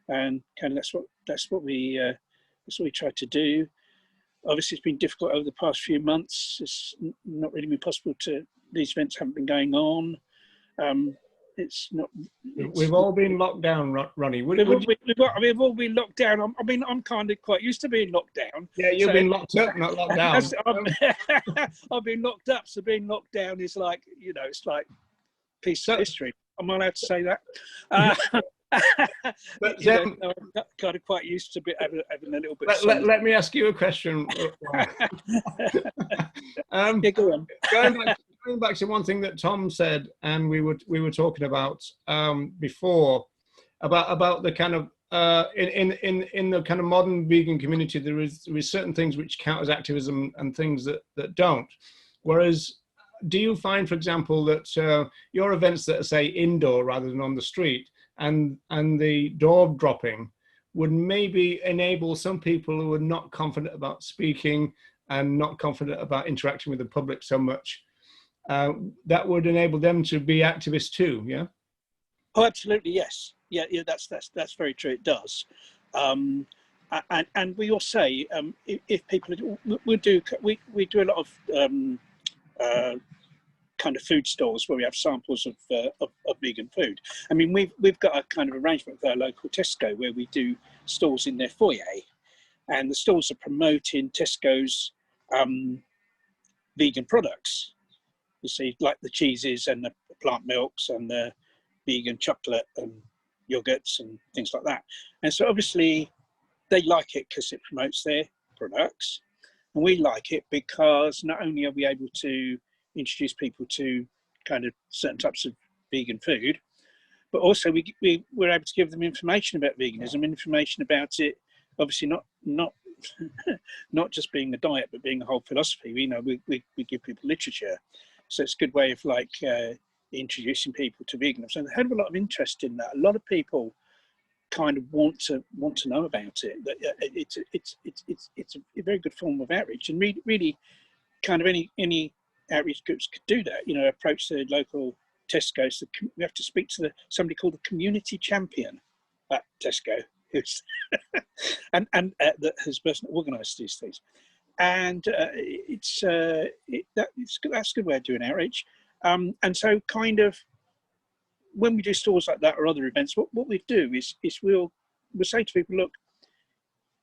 and kind of that's what we try to do. Obviously, it's been difficult over the past few months. It's not really been possible to. These events haven't been going on. We've all been locked down, Ronnie. We've all been locked down. I'm kind of quite used to being locked down. Yeah, you've been locked up, not locked down. I've been locked up, so being locked down is like, it's like piece of history. Am I allowed to say that? But I'm kind of quite used to having a little bit. Let me ask you a question. Yeah, go on. Going back to one thing that Tom said, and we were talking about before, about the kind of in the kind of modern vegan community, there is certain things which count as activism and things that don't. Whereas, do you find, for example, that your events that are, say, indoor rather than on the street, and the door dropping would maybe enable some people who are not confident about speaking and not confident about interacting with the public so much, that would enable them to be activists too, yeah? Oh, absolutely, yes. Yeah, that's very true. It does, and we all say if people we do a lot of kind of food stores where we have samples of vegan food. I mean, we've got a kind of arrangement with our local Tesco where we do stalls in their foyer, and the stalls are promoting Tesco's vegan products. You see, like the cheeses and the plant milks and the vegan chocolate and yogurts and things like that. And so obviously they like it because it promotes their products, and we like it because not only are we able to introduce people to kind of certain types of vegan food, but also we're able to give them information about veganism, information about it, obviously not just being a diet, but being a whole philosophy. We give people literature, so it's a good way of like introducing people to veganism. So I had a lot of interest in that. A lot of people kind of want to know about it. It's a very good form of outreach, and really kind of any outreach groups could do that. Approach the local Tesco's. We have to speak to somebody called the community champion at Tesco, who's and that has personally organised these things. And that's a good way of doing outreach. And so kind of when we do stalls like that or other events, what we do is we'll say to people, look,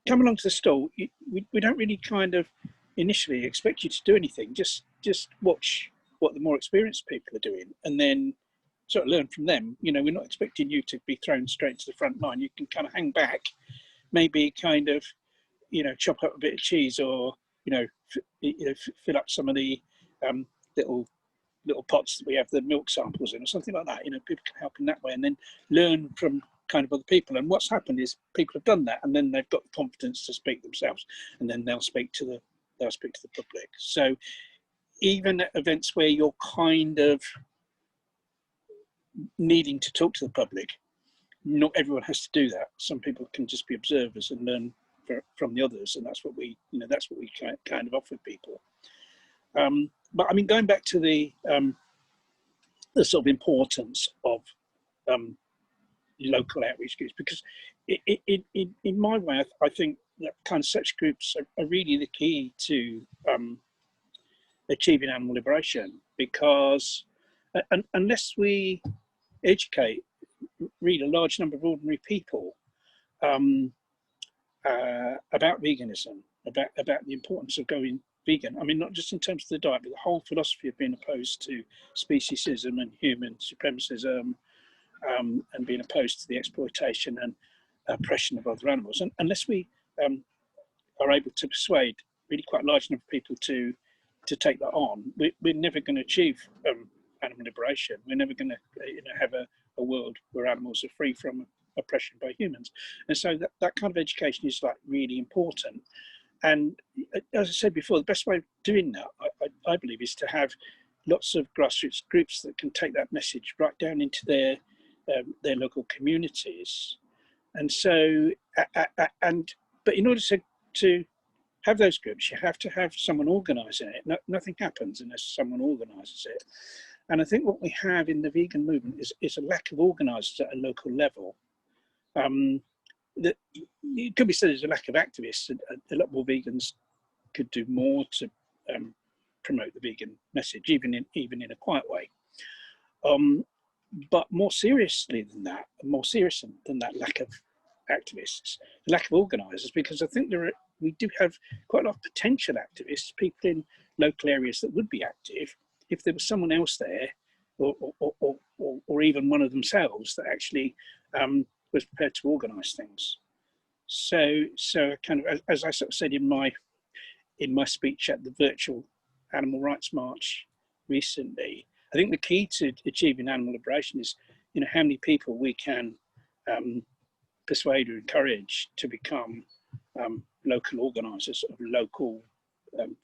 come along to the stall. We don't really kind of initially expect you to do anything. Just watch what the more experienced people are doing, and then sort of learn from them. You know, we're not expecting you to be thrown straight to the front line. You can kind of hang back, maybe kind of, you know, chop up a bit of cheese, or, you know, fill up some of the little pots that we have the milk samples in, or something like that. You know, people can help in that way, and then learn from kind of other people. And what's happened is people have done that, and then they've got the confidence to speak themselves, and then they'll speak to the public. So even at events where you're kind of needing to talk to the public, not everyone has to do that. Some people can just be observers and learn from the others, and that's what we, you know, that's what we kind of offer people. But I mean, going back to the sort of importance of local outreach groups, because in my way, I think that kind of such groups are really the key to achieving animal liberation, because unless we educate really a large number of ordinary people about veganism, about the importance of going vegan. I mean, not just in terms of the diet, but the whole philosophy of being opposed to speciesism and human supremacism, and being opposed to the exploitation and oppression of other animals. And unless we are able to persuade really quite a large number of people to take that on, we're never going to achieve animal liberation. We're never going to have a world where animals are free from oppression by humans. And so that kind of education is like really important. And as I said before, the best way of doing that, I believe, is to have lots of grassroots groups that can take that message right down into their local communities. And so, but in order to have those groups, you have to have someone organising it. Nothing happens unless someone organises it. And I think what we have in the vegan movement is a lack of organisers at a local level. That it could be said there's a lack of activists. A lot more vegans could do more to promote the vegan message, even in a quiet way. But more seriously than that, lack of activists, the lack of organisers, because I think we do have quite a lot of potential activists, people in local areas that would be active if there was someone else there, or even one of themselves that actually was prepared to organise things. So kind of, as I sort of said in my speech at the virtual Animal Rights March recently, I think the key to achieving animal liberation is, you know, how many people we can persuade or encourage to become local organisers of local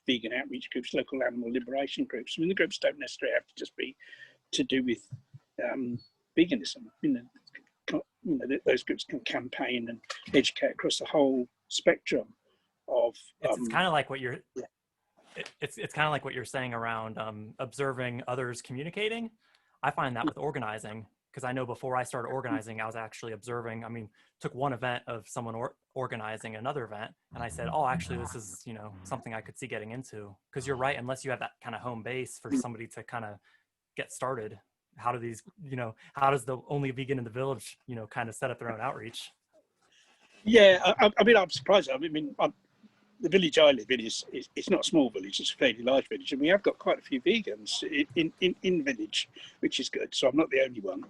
vegan outreach groups, local animal liberation groups. I mean, the groups don't necessarily have to just be to do with veganism. You know, those groups can campaign and educate across the whole spectrum of. It's kind of like what you're. Yeah. It's kind of like what you're saying around observing others communicating. I find that with organizing, because I know before I started organizing, I was actually observing. I mean, took one event of someone organizing another event, and I said, "Oh, actually, this is, you know, something I could see getting into." Because you're right, unless you have that kind of home base for somebody to kind of get started, how do these, you know, how does the only vegan in the village, you know, kind of set up their own outreach? Yeah, I mean, I'm surprised. I mean, the village I live in it's not a small village; it's a fairly large village, and we have got quite a few vegans in the village, which is good. So I'm not the only one.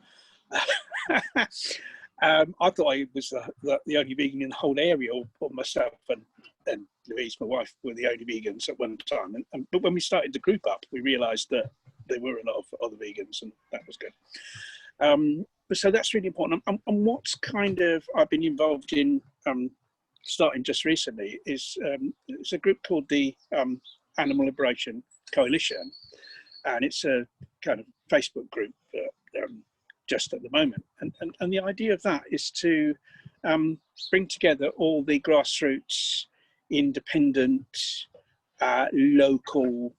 I thought I was the only vegan in the whole area, or myself and Louise, my wife, were the only vegans at one time. But when we started the group up, we realised that there were a lot of other vegans, and that was good. So that's really important. And what's kind of I've been involved in starting just recently is it's a group called the Animal Liberation Coalition, and it's a kind of Facebook group just at the moment. And the idea of that is to bring together all the grassroots, independent, local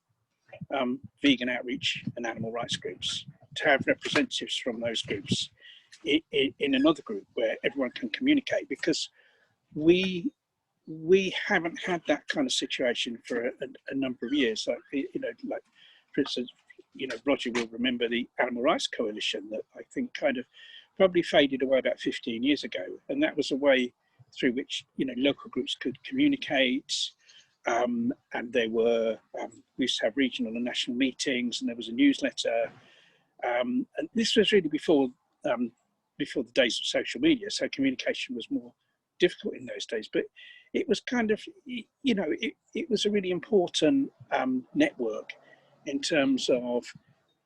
vegan outreach and animal rights groups, to have representatives from those groups in another group where everyone can communicate, because we haven't had that kind of situation for a number of years. Like, you know, like for instance, you know, Roger will remember the Animal Rights Coalition that I think kind of probably faded away about 15 years ago, and that was a way through which, you know, local groups could communicate, and there were, we used to have regional and national meetings, and there was a newsletter. And this was really before the days of social media, so communication was more difficult in those days. But it was kind of, you know, it was a really important network in terms of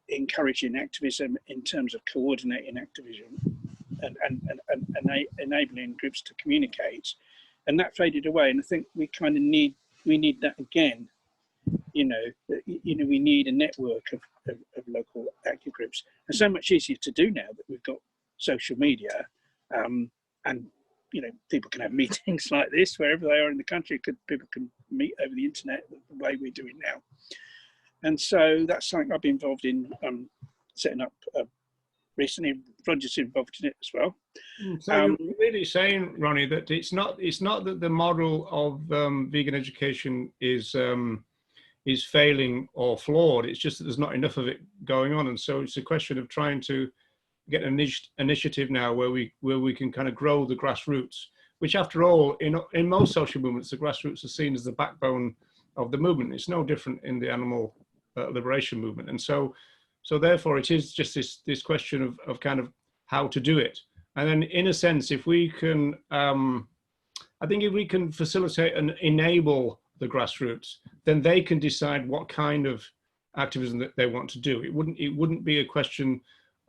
encouraging activism, in terms of coordinating activism, and enabling groups to communicate. And that faded away, and I think we kind of need that again. You know, we need a network of local active groups, and so much easier to do now that we've got social media, and you know, people can have meetings like this wherever they are in the country. People can meet over the internet the way we're doing now, and so that's something I've been involved in setting up recently. Roger's involved in it as well. So you're really saying, Ronnie, that it's not that the model of vegan education is failing or flawed. It's just that there's not enough of it going on, and so it's a question of trying to get an initiative now where we can kind of grow the grassroots. Which, after all, in most social movements, the grassroots are seen as the backbone of the movement. It's no different in the animal liberation movement, and so therefore it is just this question of kind of how to do it. And then, in a sense, if we can, I think if we can facilitate and enable the grassroots, then they can decide what kind of activism that they want to do. It wouldn't be a question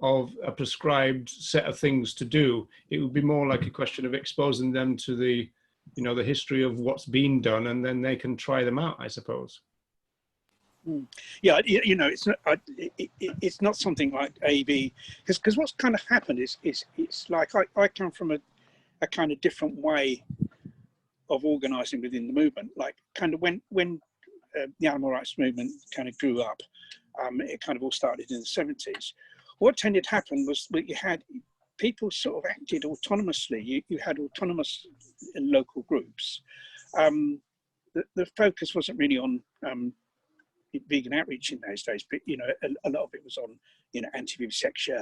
of a prescribed set of things to do. It would be more like a question of exposing them to the, you know, the history of what's been done, and then they can try them out, I suppose. Yeah, you know, it's not something like AV, because what's kind of happened is it's like I come from a kind of different way of organising within the movement. Like, kind of when the animal rights movement kind of grew up, it kind of all started in the 70s. What tended to happen was that you had people sort of acted autonomously. You had autonomous local groups. The focus wasn't really on vegan outreach in those days, but you know, a lot of it was on, you know, anti-vivisection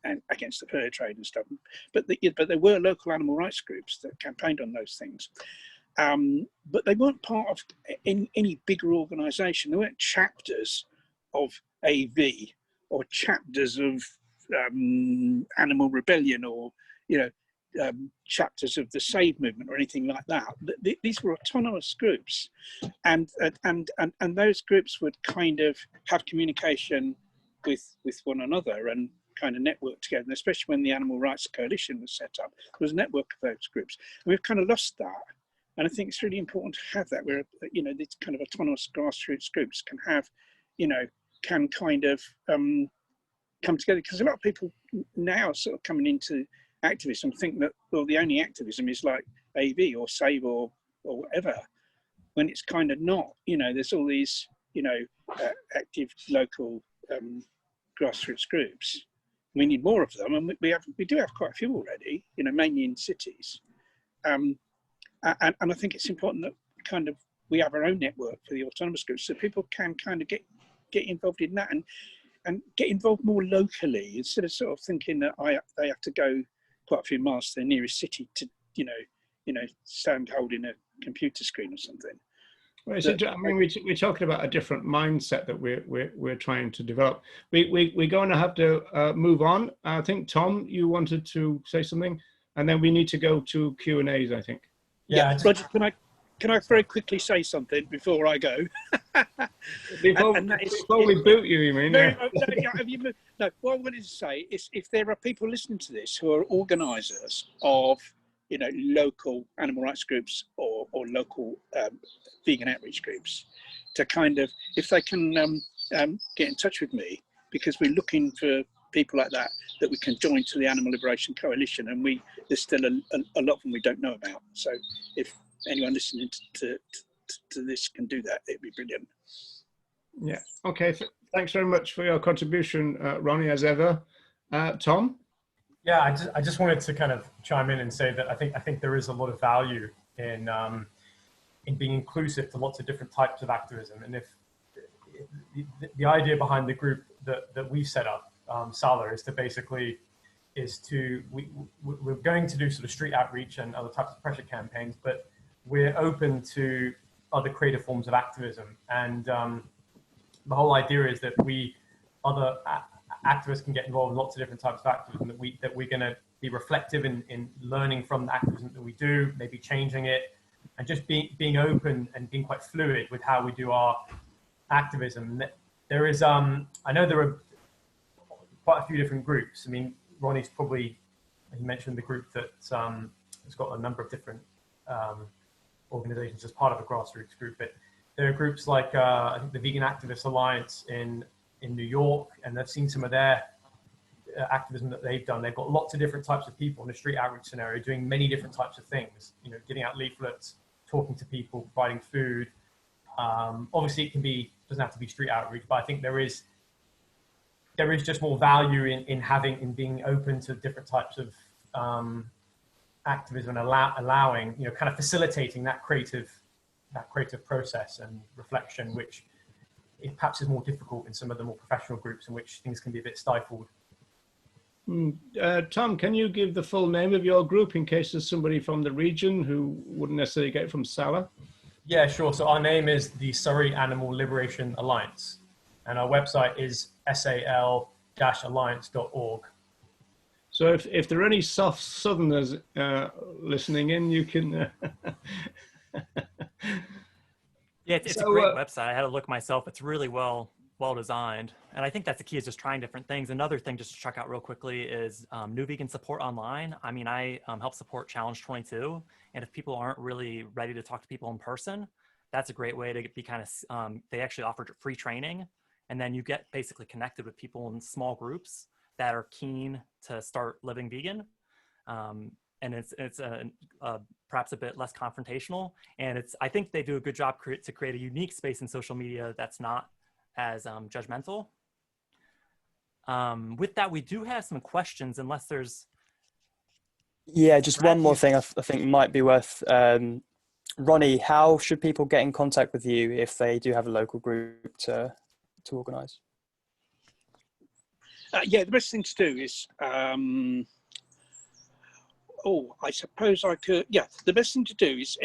and against the fur trade and stuff. But there were local animal rights groups that campaigned on those things, but they weren't part of any bigger organisation. There weren't chapters of AV or chapters of Animal Rebellion, or, you know, chapters of the Save movement or anything like that. These were autonomous groups, and those groups would kind of have communication with one another and kind of network together. And especially when the Animal Rights Coalition was set up, there was a network of those groups, and we've kind of lost that. And I think it's really important to have that, where, you know, these kind of autonomous grassroots groups can have, you know, can kind of come together, because a lot of people now sort of coming into activism think that, well, the only activism is like AV or Save or whatever, when it's kind of not. You know, there's all these, you know, active local grassroots groups. We need more of them, and we do have quite a few already, you know, mainly in cities. And I think it's important that kind of we have our own network for the autonomous groups, so people can kind of get involved in that and get involved more locally, instead of sort of thinking that they have to go quite a few miles to their nearest city to, you know, stand holding a computer screen or something. Well, I mean, we're talking about a different mindset that we're trying to develop. We're going to have to move on. I think, Tom, you wanted to say something, and then we need to go to Q&As, I think. Yeah, Roger, can I very quickly say something before I go? Before we boot you, you mean? No, no, what I wanted to say is, if there are people listening to this who are organisers of, you know, local animal rights groups or local vegan outreach groups, to kind of, if they can get in touch with me, because we're looking for people like that we can join to the Animal Liberation Coalition, and there's still a lot of them we don't know about. So if anyone listening to this can do that, it'd be brilliant. Yeah. Okay. Thanks very much for your contribution, Ronnie, as ever. Tom? Yeah, I just wanted to kind of chime in and say that I think there is a lot of value in being inclusive to lots of different types of activism. And if the idea behind the group that we set up, Sala, we're going to do sort of street outreach and other types of pressure campaigns, but we're open to other creative forms of activism. And the whole idea is that other activists can get involved in lots of different types of activism, that we're going to be reflective in learning from the activism that we do, maybe changing it, and just being open and being quite fluid with how we do our activism. There is, I know there are quite a few different groups. I mean, Ronnie's probably, he mentioned the group that has got a number of different organizations as part of a grassroots group, but there are groups like I think the Vegan Activists Alliance in New York, and I've seen some of their activism that they've done. They've got lots of different types of people in a street outreach scenario doing many different types of things, you know, getting out leaflets, talking to people, providing food. Obviously it doesn't have to be street outreach, but I think there is just more value in being open to different types of activism and allowing, you know, kind of facilitating that creative process and reflection, which perhaps is more difficult in some of the more professional groups in which things can be a bit stifled. Tom, can you give the full name of your group in case there's somebody from the region who wouldn't necessarily get it from Salah? Yeah, sure. So our name is the Surrey Animal Liberation Alliance, and our website is sal-alliance.org. So if there are any soft Southerners listening in, you can... Yeah, it's a great website. I had a look myself. It's really well designed. And I think that's the key, is just trying different things. Another thing just to check out real quickly is New Vegan Support Online. I mean, I help support Challenge 22. And if people aren't really ready to talk to people in person, that's a great way to be kind of, they actually offer free training. And then you get basically connected with people in small groups that are keen to start living vegan. And it's perhaps a bit less confrontational. And I think they do a good job to create a unique space in social media that's not as judgmental. With that, we do have some questions, unless there's... Yeah, just one more thing I think might be worth. Ronnie, how should people get in contact with you if they do have a local group to organise? Yeah, the best thing to do is... I suppose I could. Yeah, the best thing to do is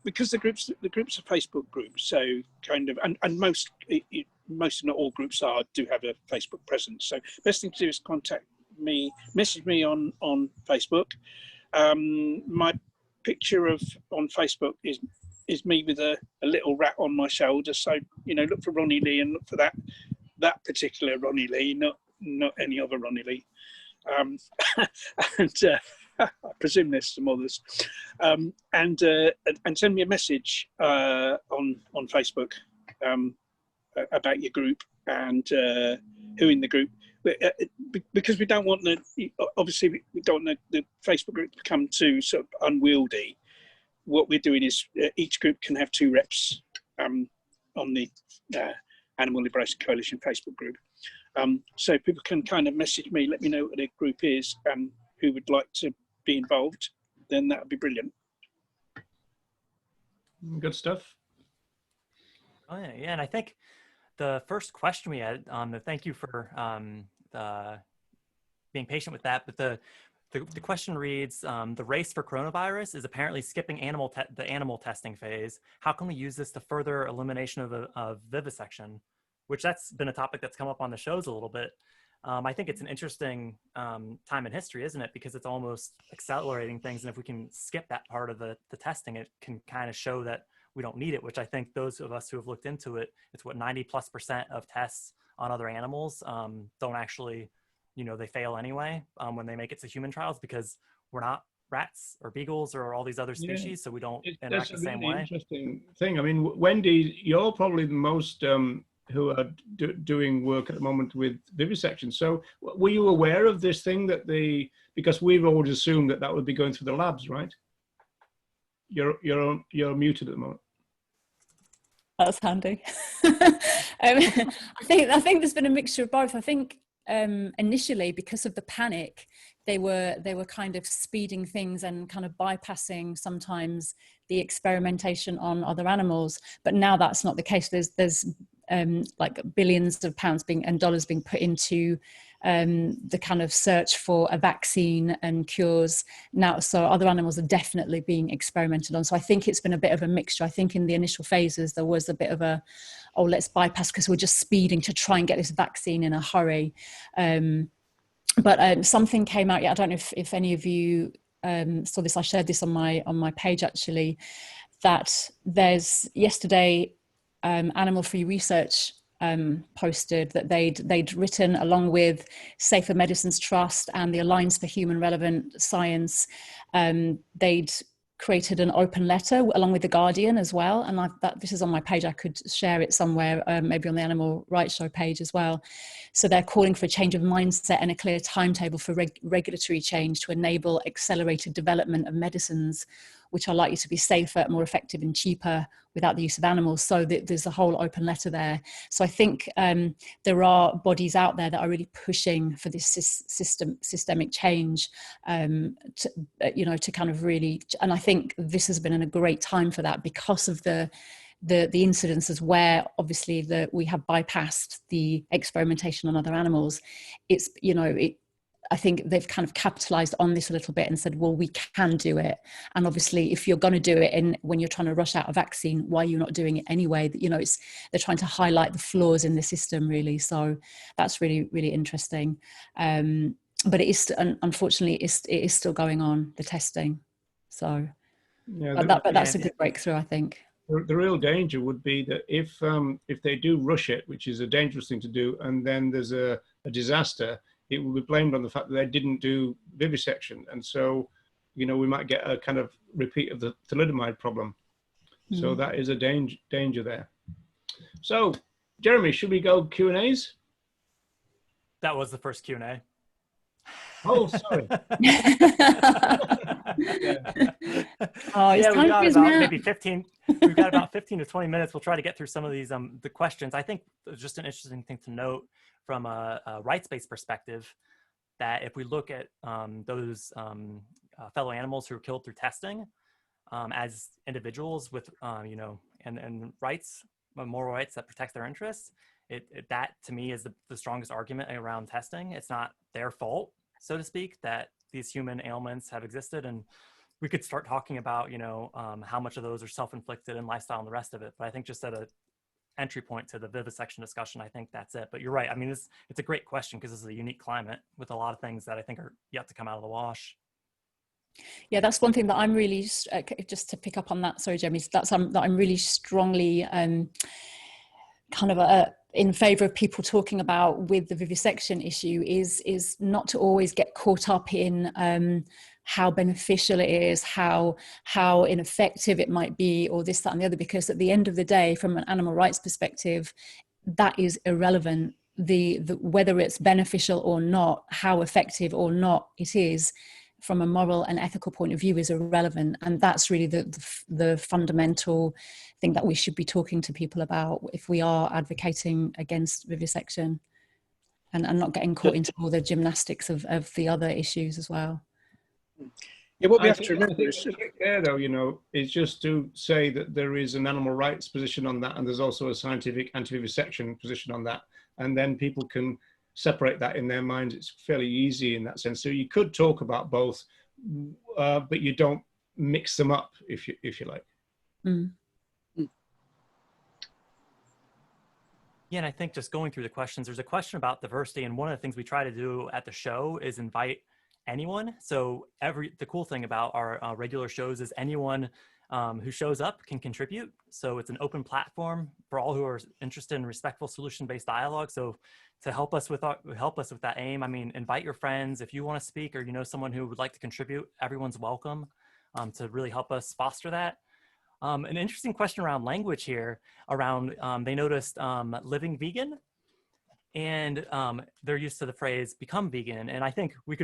because the groups are Facebook groups, so kind of, and most, if not all groups do have a Facebook presence. So best thing to do is contact me, message me on Facebook. My picture on Facebook is me with a little rat on my shoulder. So, you know, look for Ronnie Lee and look for that particular Ronnie Lee, not any other Ronnie Lee. And I presume there's some others, and send me a message on Facebook about your group and who in the group, because we don't want we don't want the Facebook group to become too sort of unwieldy. What we're doing is each group can have 2 reps on the Animal Liberation Coalition Facebook group. So people can kind of message me, let me know what their group is and who would like to be involved, then that would be brilliant. Good stuff. Oh yeah, and I think the first question we had, thank you for being patient with that, but the question reads, the race for coronavirus is apparently skipping the animal testing phase. How can we use this to further elimination of vivisection? Which that's been a topic that's come up on the shows a little bit. I think it's an interesting time in history, isn't it? Because it's almost accelerating things. And if we can skip that part of the testing, it can kind of show that we don't need it, which I think those of us who have looked into it, it's what 90+% of tests on other animals don't actually, you know, they fail anyway when they make it to human trials, because we're not rats or beagles or all these other species. So we don't interact the same way. Interesting thing. I mean, Wendy, you're probably the most who are doing work at the moment with vivisection. So were you aware of this thing because we've always assumed that would be going through the labs, right? You're muted at the moment. That's handy. I think there's been a mixture of both. I think initially, because of the panic, they were kind of speeding things and kind of bypassing sometimes the experimentation on other animals. But now that's not the case. There's like billions of pounds and dollars being put into the kind of search for a vaccine and cures now. So other animals are definitely being experimented on. So I think it's been a bit of a mixture. I think in the initial phases, there was a bit of a, oh, let's bypass because we're just speeding to try and get this vaccine in a hurry. But something came out, I don't know if any of you saw this, I shared this on my page actually, that there's yesterday Animal Free Research posted that they'd written, along with Safer Medicines Trust and the Alliance for Human Relevant Science, they'd created an open letter along with the Guardian as well, and this is on my page. I could share it somewhere, maybe on the Animal Rights Show page as well. So they're calling for a change of mindset and a clear timetable for regulatory change to enable accelerated development of medicines which are likely to be safer, more effective and cheaper without the use of animals. So there's a whole open letter there. So I think there are bodies out there that are really pushing for this systemic change, to kind of really, and I think this has been a great time for that because of the incidences where obviously we have bypassed the experimentation on other animals. It's, I think they've kind of capitalized on this a little bit and said, well, we can do it. And obviously, if you're going to do it, and when you're trying to rush out a vaccine, why are you not doing it anyway? They're trying to highlight the flaws in the system, really. So that's really, really interesting. But it is, unfortunately, it is still going on, the testing. So, yeah, but that's a good breakthrough, I think. The real danger would be that if they do rush it, which is a dangerous thing to do, and then there's a disaster, it will be blamed on the fact that they didn't do vivisection. And so, we might get a kind of repeat of the thalidomide problem. Mm. So that is a danger there. So, Jeremy, should we go Q&As? That was the first Q&A. Oh, sorry. We've got about 15 to 20 minutes. We'll try to get through some of these the questions. I think just an interesting thing to note from a rights-based perspective, that if we look at those fellow animals who were killed through testing as individuals with and rights, moral rights that protect their interests, that to me is the strongest argument around testing. It's not their fault, so to speak, that these human ailments have existed. And we could start talking about, how much of those are self-inflicted and lifestyle and the rest of it. But I think just at an entry point to the vivisection discussion, I think that's it. But you're right. I mean, it's a great question because this is a unique climate with a lot of things that I think are yet to come out of the wash. Yeah, that's one thing that I'm really, just to pick up on that, sorry, Jeremy, that I'm really strongly in favor of people talking about with the vivisection issue is not to always get caught up in how beneficial it is, how ineffective it might be, or this, that, and the other, because at the end of the day, from an animal rights perspective, that is irrelevant. The whether it's beneficial or not, how effective or not it is, from a moral and ethical point of view, is irrelevant. And that's really the fundamental thing that we should be talking to people about if we are advocating against vivisection, and not getting caught into all the gymnastics of the other issues as well. Yeah, what we have to remember is is just to say that there is an animal rights position on that, and there's also a scientific anti-vivisection position on that, and then people can separate that in their minds. It's fairly easy in that sense. So you could talk about both, but you don't mix them up, if you like. Mm. Yeah, and I think just going through the questions, there's a question about diversity, and one of the things we try to do at the show is invite anyone. So the cool thing about our regular shows is anyone who shows up can contribute. So it's an open platform for all who are interested in respectful solution-based dialogue. So to help us with that aim, I mean, invite your friends. If you want to speak, or someone who would like to contribute, everyone's welcome to really help us foster that. An interesting question around language here, around they noticed living vegan, and they're used to the phrase become vegan. And I think we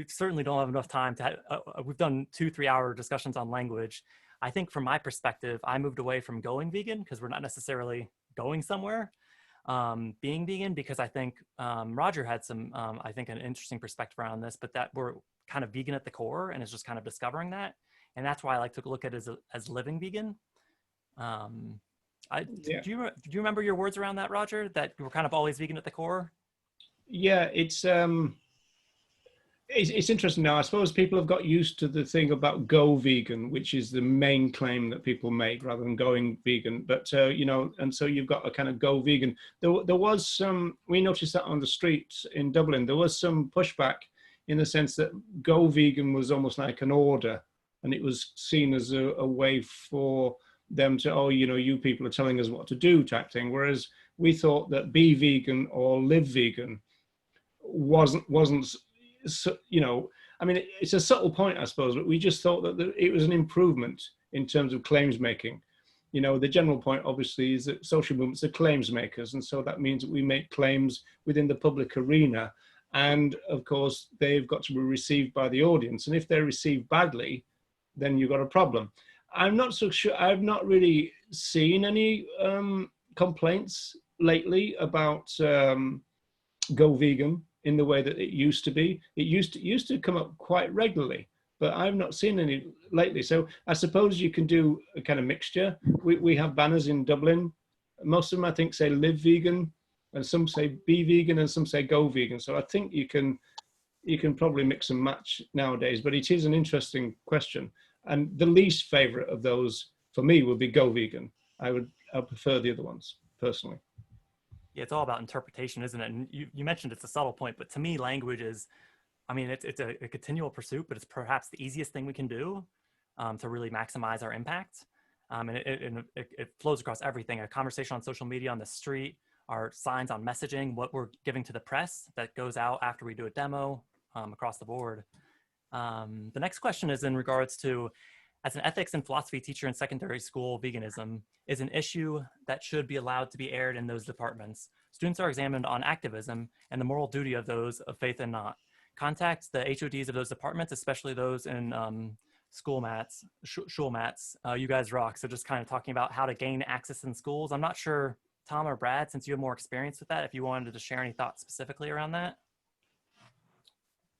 certainly don't have enough time to we've done 2-3 hour discussions on language. I think from my perspective, I moved away from going vegan because we're not necessarily going somewhere, being vegan, because I think Roger had some, I think, an interesting perspective around this, but that we're kind of vegan at the core, and it's just kind of discovering that. And that's why I like to look at it as living vegan. Do you remember your words around that, Roger, that we're kind of always vegan at the core? Yeah, it's interesting now. I suppose people have got used to the thing about go vegan, which is the main claim that people make rather than going vegan. But, you know, and so you've got a kind of go vegan. There was some, we noticed that on the streets in Dublin, there was some pushback in the sense that go vegan was almost like an order, and it was seen as a way for them to, oh, you know, you people are telling us what to do type thing. Whereas we thought that be vegan or live vegan wasn't you know, I mean, it's a subtle point, I suppose, but we just thought that it was an improvement in terms of claims making. You know, the general point obviously is that social movements are claims makers, and so that means that we make claims within the public arena, and of course they've got to be received by the audience, and if they're received badly, then you've got a problem. I'm not so sure, I've not really seen any complaints lately about go vegan in the way that it used to be. It used to come up quite regularly, but I've not seen any lately. So I suppose you can do a kind of mixture. We have banners in Dublin. Most of them, I think, say live vegan, and some say be vegan, and some say go vegan. So I think you can probably mix and match nowadays, but it is an interesting question. And the least favorite of those for me would be go vegan. I prefer the other ones personally. Yeah, it's all about interpretation, isn't it? And you mentioned it's a subtle point, but to me, language is, I mean, it's a continual pursuit, but it's perhaps the easiest thing we can do to really maximize our impact. And it flows across everything, a conversation on social media, on the street, our signs on messaging, what we're giving to the press that goes out after we do a demo across the board. The next question is in regards to, as an ethics and philosophy teacher in secondary school, veganism is an issue that should be allowed to be aired in those departments. Students are examined on activism and the moral duty of those of faith and not. Contact the HODs of those departments, especially those in schul mats. You guys rock. So just kind of talking about how to gain access in schools. I'm not sure, Tom or Brad, since you have more experience with that, if you wanted to share any thoughts specifically around that.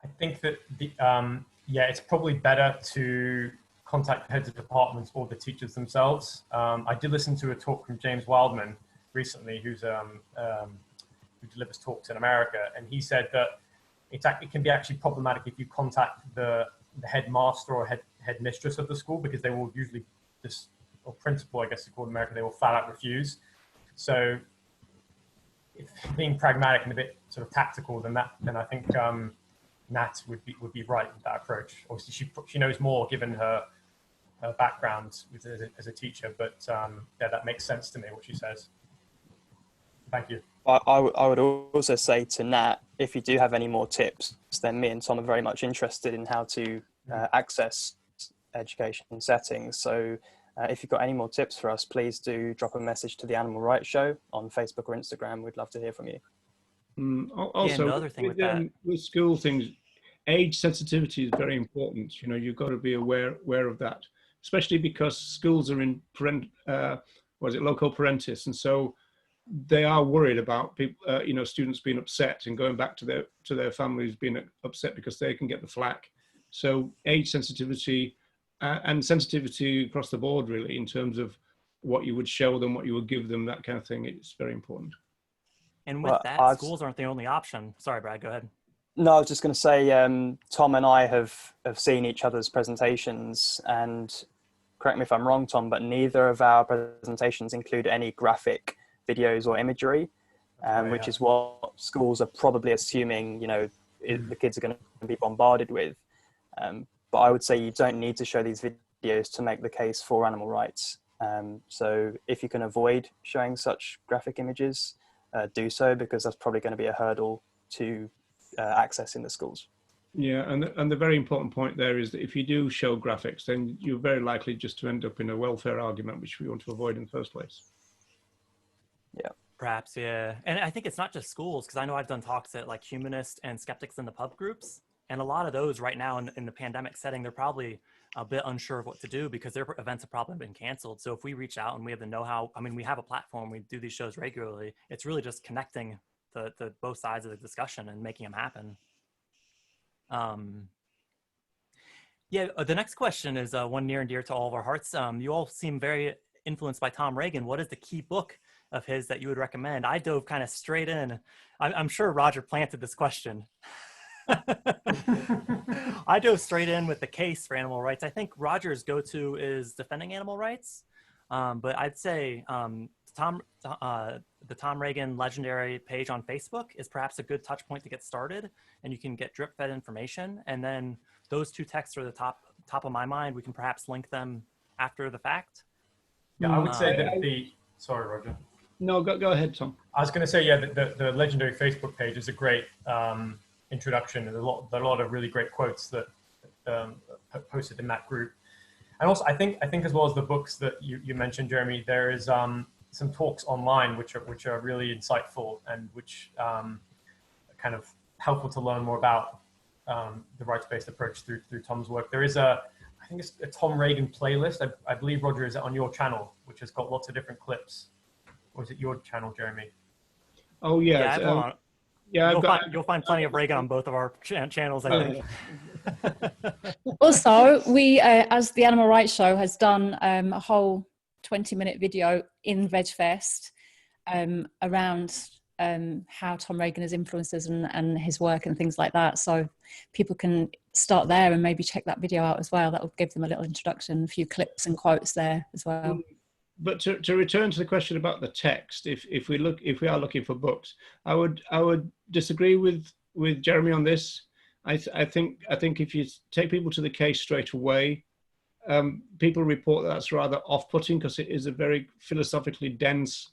I think that yeah, it's probably better to contact the heads of departments or the teachers themselves. I did listen to a talk from James Wildman recently, who delivers talks in America, and he said that it can be actually problematic if you contact the headmaster or headmistress of the school, because they will usually or principal, I guess it's called in America, they will flat out refuse. So if being pragmatic and a bit sort of tactical then I think Nat would be right with that approach. Obviously, she knows more given her background as a teacher, but yeah, that makes sense to me what she says. Thank you. I would also say to Nat, if you do have any more tips, then me and Tom are very much interested in how to access education settings. So if you've got any more tips for us, please do drop a message to the Animal Rights Show on Facebook or Instagram. We'd love to hear from you. Also, another thing with school things, age sensitivity is very important. You know, you've got to be aware of that, especially because schools are in loco parentis, and so they are worried about people, you know, students being upset and going back to their families being upset because they can get the flack. So age sensitivity and sensitivity across the board, really, in terms of what you would show them, what you would give them, that kind of thing. It's very important. And with that, schools aren't the only option. Sorry, Brad, go ahead. No, I was just going to say, Tom and I have seen each other's presentations, and correct me if I'm wrong, Tom, but neither of our presentations include any graphic videos or imagery, which is what schools are probably assuming, you know, the kids are going to be bombarded with. But I would say you don't need to show these videos to make the case for animal rights. So if you can avoid showing such graphic images, do so, because that's probably going to be a hurdle to access in the schools. Yeah, and the very important point there is that if you do show graphics, then you're very likely just to end up in a welfare argument, which we want to avoid in the first place. Yeah. Perhaps, yeah. And I think it's not just schools, because I know I've done talks at like humanists and skeptics in the pub groups. And a lot of those right now in the pandemic setting, they're probably a bit unsure of what to do because their events have probably been canceled. So if we reach out and we have the know-how, I mean, we have a platform, we do these shows regularly. It's really just connecting the both sides of the discussion and making them happen. Yeah, the next question is one near and dear to all of our hearts. You all seem very influenced by Tom Reagan. What is the key book of his that you would recommend. I dove kind of straight in. I'm sure Roger planted this question. I dove straight in with the case for animal rights. I think Roger's go-to is defending animal rights, but I'd say the Tom Reagan Legendary page on Facebook is perhaps a good touch point to get started, and you can get drip-fed information. And then those two texts are the top of my mind. We can perhaps link them after the fact. Yeah, I would say that sorry, Roger. No, go ahead, Tom. I was going to say, yeah, the Legendary Facebook page is a great introduction. There's a lot of really great quotes that posted in that group. And also, I think as well as the books that you mentioned, Jeremy, there is some talks online which are really insightful and which kind of helpful to learn more about the rights-based approach through Tom's work. There is I think it's a Tom Reagan playlist. I believe, Roger, is on your channel, which has got lots of different clips. Or is it your channel, Jeremy? Oh yeah, you'll find plenty of Reagan on both of our channels, I think. Also, we, as the Animal Rights Show, has done a whole 20-minute video in VegFest around how Tom Reagan has influenced us and his work and things like that. So people can start there and maybe check that video out as well. That will give them a little introduction, a few clips and quotes there as well. But to return to the question about the text, if we are looking for books, I would disagree with Jeremy on this. I think if you take people to the case straight away, people report that's rather off-putting because it is a very philosophically dense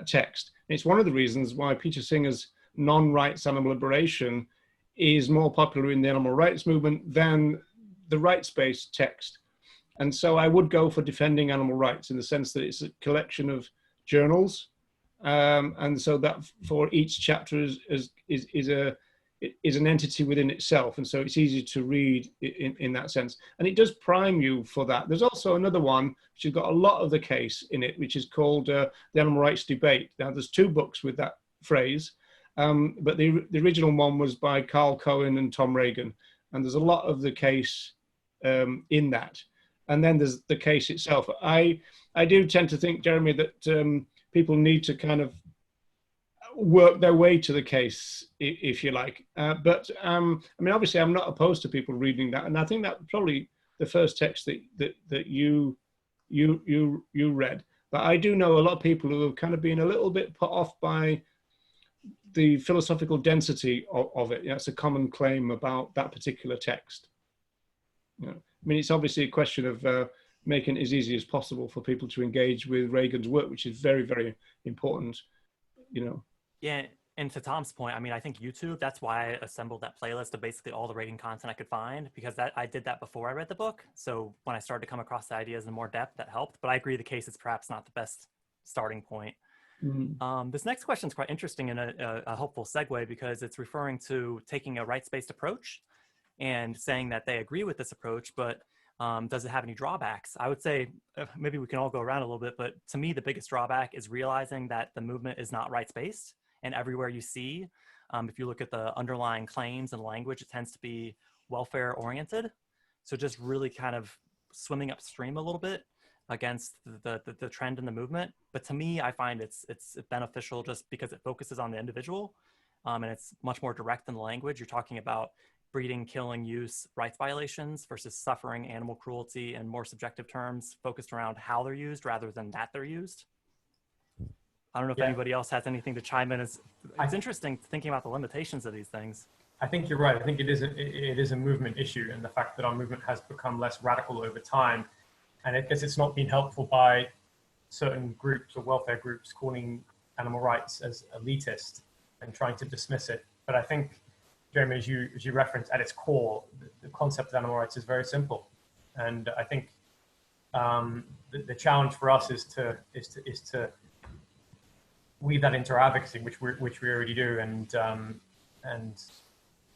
text. And it's one of the reasons why Peter Singer's non-rights animal liberation is more popular in the animal rights movement than the rights-based text. And so I would go for defending animal rights in the sense that it's a collection of journals, and so that for each chapter is an entity within itself, and so it's easy to read in that sense. And it does prime you for that. There's also another one which has got a lot of the case in it, which is called the Animal Rights Debate. Now there's two books with that phrase, but the original one was by Carl Cohen and Tom Reagan, and there's a lot of the case in that. And then there's the case itself. I do tend to think, Jeremy, that people need to kind of work their way to the case, if you like. But I mean, obviously, I'm not opposed to people reading that, and I think that's probably the first text that you read. But I do know a lot of people who have kind of been a little bit put off by the philosophical density of it. That's a common claim about that particular text. You know, I mean, it's obviously a question of making it as easy as possible for people to engage with Reagan's work, which is very, very important, you know. Yeah, and to Tom's point, I mean, I think YouTube, that's why I assembled that playlist of basically all the Reagan content I could find, because I did that before I read the book. So when I started to come across the ideas in more depth, that helped. But I agree the case is perhaps not the best starting point. Mm-hmm. This next question is quite interesting and a helpful segue, because it's referring to taking a rights-based approach and saying that they agree with this approach, but does it have any drawbacks? I would say maybe we can all go around a little bit, but to me, the biggest drawback is realizing that the movement is not rights-based. And everywhere you see, if you look at the underlying claims and language, it tends to be welfare-oriented. So just really kind of swimming upstream a little bit against the trend in the movement. But to me, I find it's beneficial just because it focuses on the individual, and it's much more direct in the language. You're talking about breeding, killing, use, rights violations versus suffering, animal cruelty, and more subjective terms focused around how they're used rather than that they're used. I don't know if anybody else has anything to chime in. It's interesting thinking about the limitations of these things. I think you're right. I think it is a movement issue, and the fact that our movement has become less radical over time. And I guess it's not been helpful by certain groups or welfare groups calling animal rights as elitist and trying to dismiss it. But I think, Jeremy, as you referenced, at its core, the concept of animal rights is very simple. And I think the challenge for us is to weave that into our advocacy, which we already do, and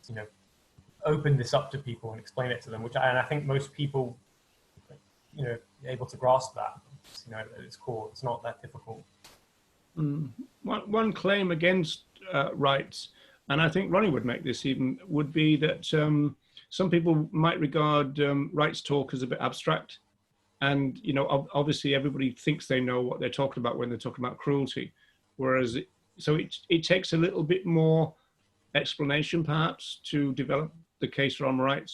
you know, open this up to people and explain it to them. And I think most people, you know, are able to grasp that. You know, at its core, it's not that difficult. One claim against rights, and I think Ronnie would make this even, would be that some people might regard rights talk as a bit abstract, And, you know, obviously everybody thinks they know what they're talking about when they're talking about cruelty. Whereas, it takes a little bit more explanation perhaps to develop the case for animal rights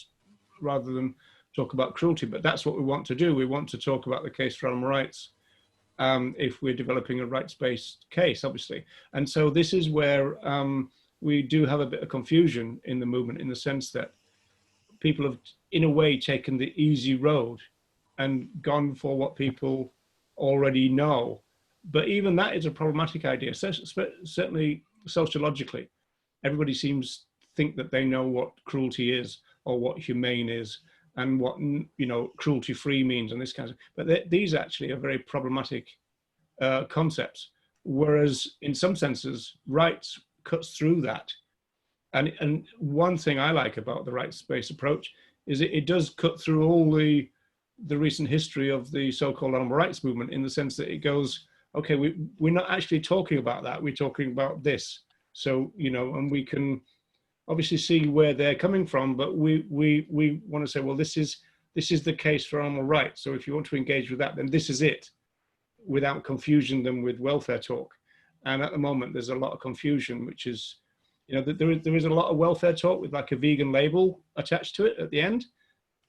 rather than talk about cruelty. But that's what we want to do. We want to talk about the case for animal rights if we're developing a rights-based case, obviously. And so this is where we do have a bit of confusion in the movement, in the sense that people have, in a way, taken the easy road and gone for what people already know. But even that is a problematic idea, certainly sociologically. Everybody seems to think that they know what cruelty is or what humane is and what, you know, cruelty-free means and this kind of, but these actually are very problematic concepts. Whereas in some senses, rights cuts through that. And one thing I like about the rights-based approach is it does cut through all the recent history of the so-called animal rights movement, in the sense that it goes, okay, we're not actually talking about that, we're talking about this. So, you know, and we can obviously see where they're coming from, but we want to say, well, this is the case for animal rights. So if you want to engage with that, then this is it, without confusing them with welfare talk. And at the moment, there's a lot of confusion, which is, you know, there is a lot of welfare talk with like a vegan label attached to it at the end.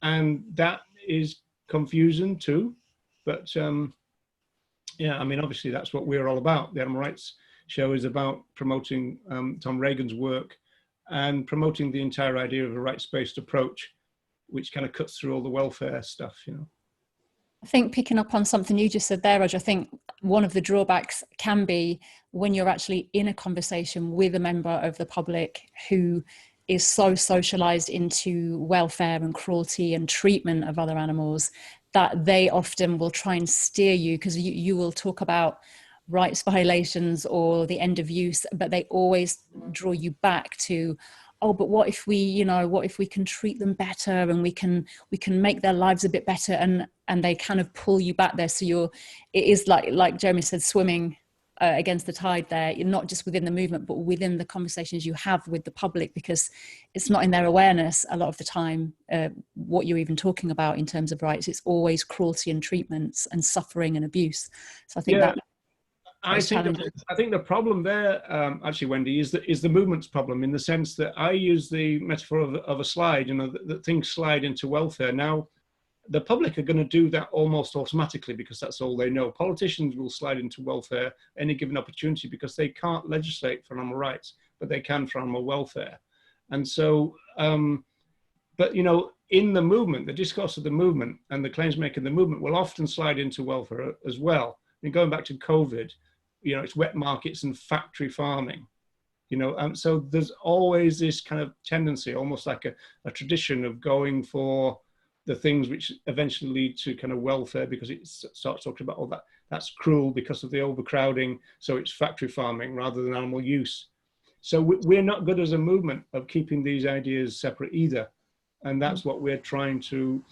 And that is confusing too. But yeah, I mean, obviously that's what we're all about. The Animal Rights Show is about promoting Tom Reagan's work and promoting the entire idea of a rights-based approach, which kind of cuts through all the welfare stuff, you know. I think picking up on something you just said there, Roger, I think one of the drawbacks can be when you're actually in a conversation with a member of the public who is so socialized into welfare and cruelty and treatment of other animals that they often will try and steer you, because you will talk about rights violations or the end of use, but they always draw you back to, oh, but what if we, you know, what if we can treat them better and we can make their lives a bit better, and they kind of pull you back there. So it is like Jeremy said, swimming against the tide there. You're not just within the movement, but within the conversations you have with the public, because it's not in their awareness a lot of the time what you're even talking about in terms of rights. It's always cruelty and treatments and suffering and abuse. So I think I think the problem there, actually, Wendy, is the movement's problem, in the sense that I use the metaphor of a slide, you know, that things slide into welfare. Now, the public are going to do that almost automatically because that's all they know. Politicians will slide into welfare any given opportunity because they can't legislate for animal rights, but they can for animal welfare. And so, but, you know, in the movement, the discourse of the movement and the claims making the movement will often slide into welfare as well. I mean, going back to COVID, you know, it's wet markets and factory farming, you know, and so there's always this kind of tendency, almost like a tradition of going for the things which eventually lead to kind of welfare, because it starts talking about, oh, that's cruel because of the overcrowding, so it's factory farming rather than animal use. So we're not good as a movement of keeping these ideas separate either. And that's what we're trying to,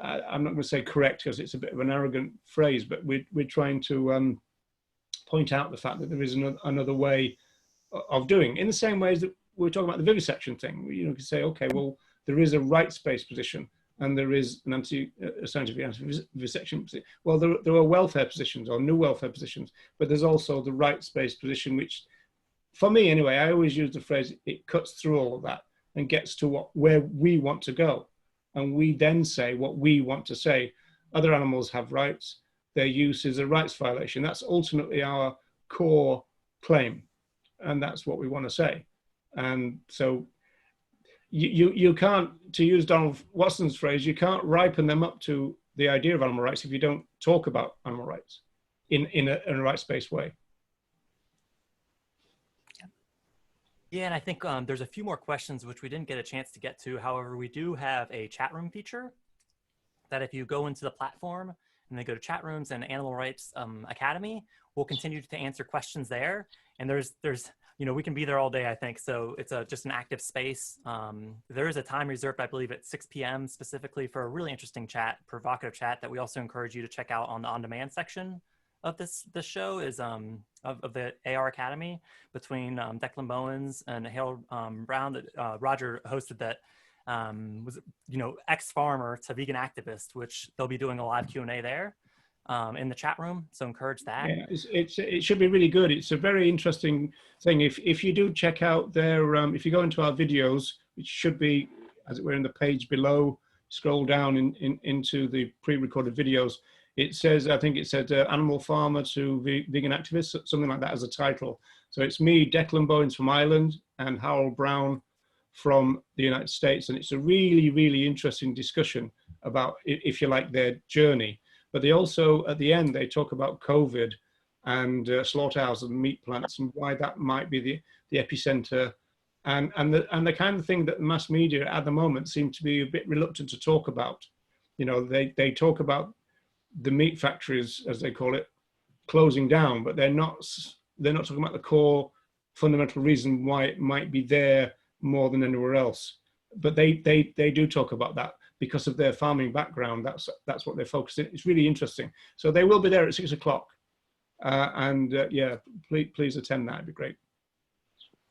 I'm not going to say correct because it's a bit of an arrogant phrase, but we're trying to point out the fact that there is another way of doing, in the same way as that we're talking about the vivisection thing. You know, you can say, okay, well, there is a rights-based position and there is an scientific anti-vivisection position. Well, there are welfare positions or new welfare positions, but there's also the rights-based position, which, for me anyway, I always use the phrase, it cuts through all of that and gets to where we want to go. And we then say what we want to say. Other animals have rights. Their use is a rights violation. That's ultimately our core claim. And that's what we want to say. And so you can't, to use Donald Watson's phrase, you can't ripen them up to the idea of animal rights if you don't talk about animal rights in a rights-based way. Yeah, and I think there's a few more questions which we didn't get a chance to get to. However, we do have a chat room feature that if you go into the platform and then go to chat rooms and Animal Rights Academy, we'll continue to answer questions there. And there's, you know, we can be there all day, I think. So it's just an active space. There is a time reserved, I believe, at 6 p.m. specifically for a really interesting chat, provocative chat that we also encourage you to check out on the on-demand section of this show is of the AR Academy between Declan Bowens and Harold Brown that Roger hosted that was, ex-farmer to vegan activist, which they'll be doing a live Q&A there in the chat room. So encourage that. Yeah, it should be really good. It's a very interesting thing. If you do check out their, if you go into our videos, which should be, as it were, in the page below, scroll down into the pre-recorded videos, it says, I think it said animal farmer to vegan activist, something like that as a title. So it's me, Declan Bowens from Ireland, and Harold Brown from the United States. And it's a really, really interesting discussion about, if you like, their journey. But they also, at the end, they talk about COVID and slaughterhouses and meat plants and why that might be the epicenter. And the kind of thing that the mass media at the moment seem to be a bit reluctant to talk about. They talk about the meat factories, as they call it, closing down, but they're not talking about the core fundamental reason why it might be there more than anywhere else. But they do talk about that because of their farming background. That's what they're focusing. It's really interesting. So they will be there at 6 o'clock. Yeah, please attend that. It'd be great.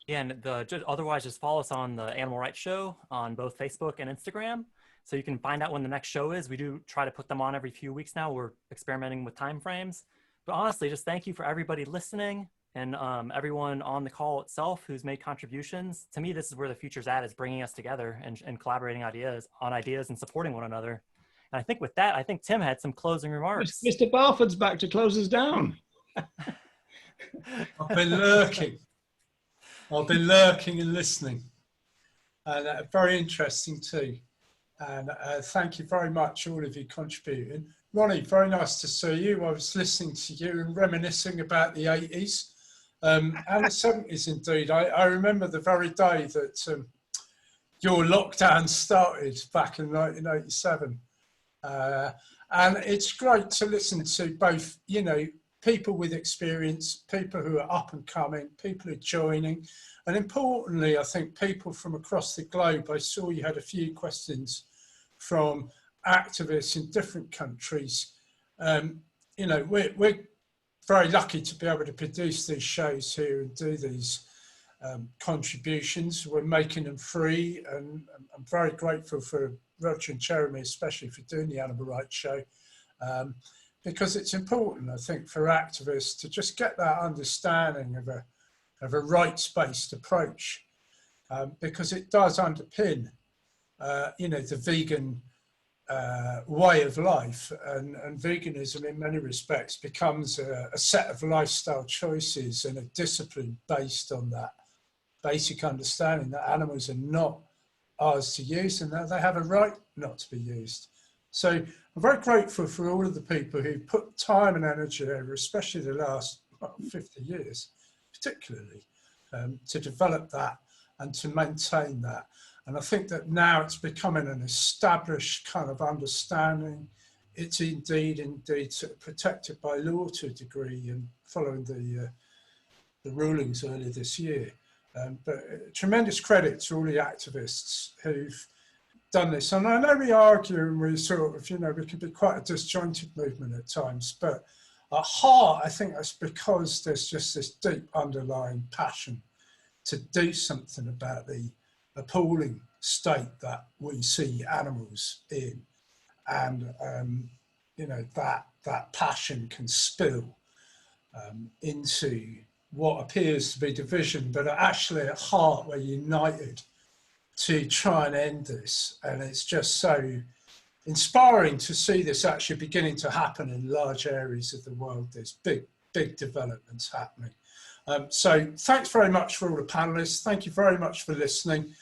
Yeah, and otherwise just follow us on the Animal Rights Show on both Facebook and Instagram. So you can find out when the next show is. We do try to put them on every few weeks now. We're experimenting with time frames. But honestly, just thank you for everybody listening and everyone on the call itself who's made contributions. To me, this is where the future's at, is bringing us together and collaborating on ideas and supporting one another. And I think with that, I think Tim had some closing remarks. Mr. Barford's back to close us down. I've been lurking. I've been lurking and listening. And very interesting too. And thank you very much, all of you contributing. Ronnie, very nice to see you. I was listening to you and reminiscing about the 80s and the 70s indeed. I remember the very day that your lockdown started back in 1987. And it's great to listen to both, people with experience, people who are up and coming, people who are joining. And importantly, I think people from across the globe. I saw you had a few questions from activists in different countries. We're very lucky to be able to produce these shows here and do these contributions. We're making them free, and I'm very grateful for Roger and Jeremy, especially for doing the Animal Rights Show, because it's important, I think, for activists to just get that understanding of a rights-based approach, because it does underpin, the vegan way of life, and veganism in many respects becomes a set of lifestyle choices and a discipline based on that basic understanding that animals are not ours to use and that they have a right not to be used. So I'm very grateful for all of the people who put time and energy over, especially the last 50 years, particularly, to develop that and to maintain that. And I think that now it's becoming an established kind of understanding. It's indeed sort of protected by law to a degree, and following the rulings earlier this year. But tremendous credit to all the activists who've done this. And I know we argue and we sort of, we can be quite a disjointed movement at times, but at heart, I think that's because there's just this deep underlying passion to do something about the appalling state that we see animals in. And, that passion can spill into what appears to be division, but actually at heart we're united to try and end this. And it's just so inspiring to see this actually beginning to happen in large areas of the world. There's big developments happening. So thanks very much for all the panelists. Thank you very much for listening.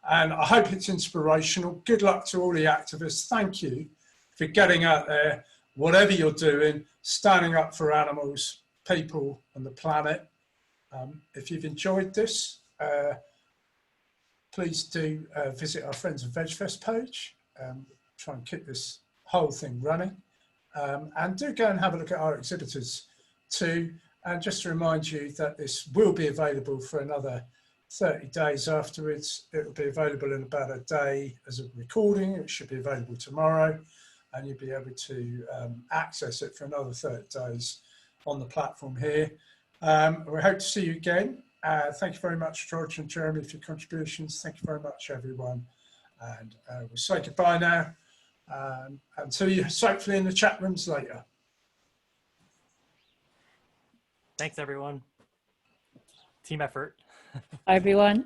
And I hope it's inspirational. Good luck to all the activists. Thank you for getting out there, whatever you're doing, standing up for animals, people and the planet. If you've enjoyed this, please do visit our Friends of VegFest page. Try and keep this whole thing running. And do go and have a look at our exhibitors too. And just to remind you that this will be available for another 30 days afterwards. It will be available in about a day as a recording. It should be available tomorrow, and you'll be able to access it for another 30 days on the platform here. We hope to see you again. Thank you very much, George and Jeremy, for your contributions. Thank you very much, everyone. And we'll say goodbye now. And see you hopefully in the chat rooms later. Thanks, everyone. Team effort. Bye, everyone.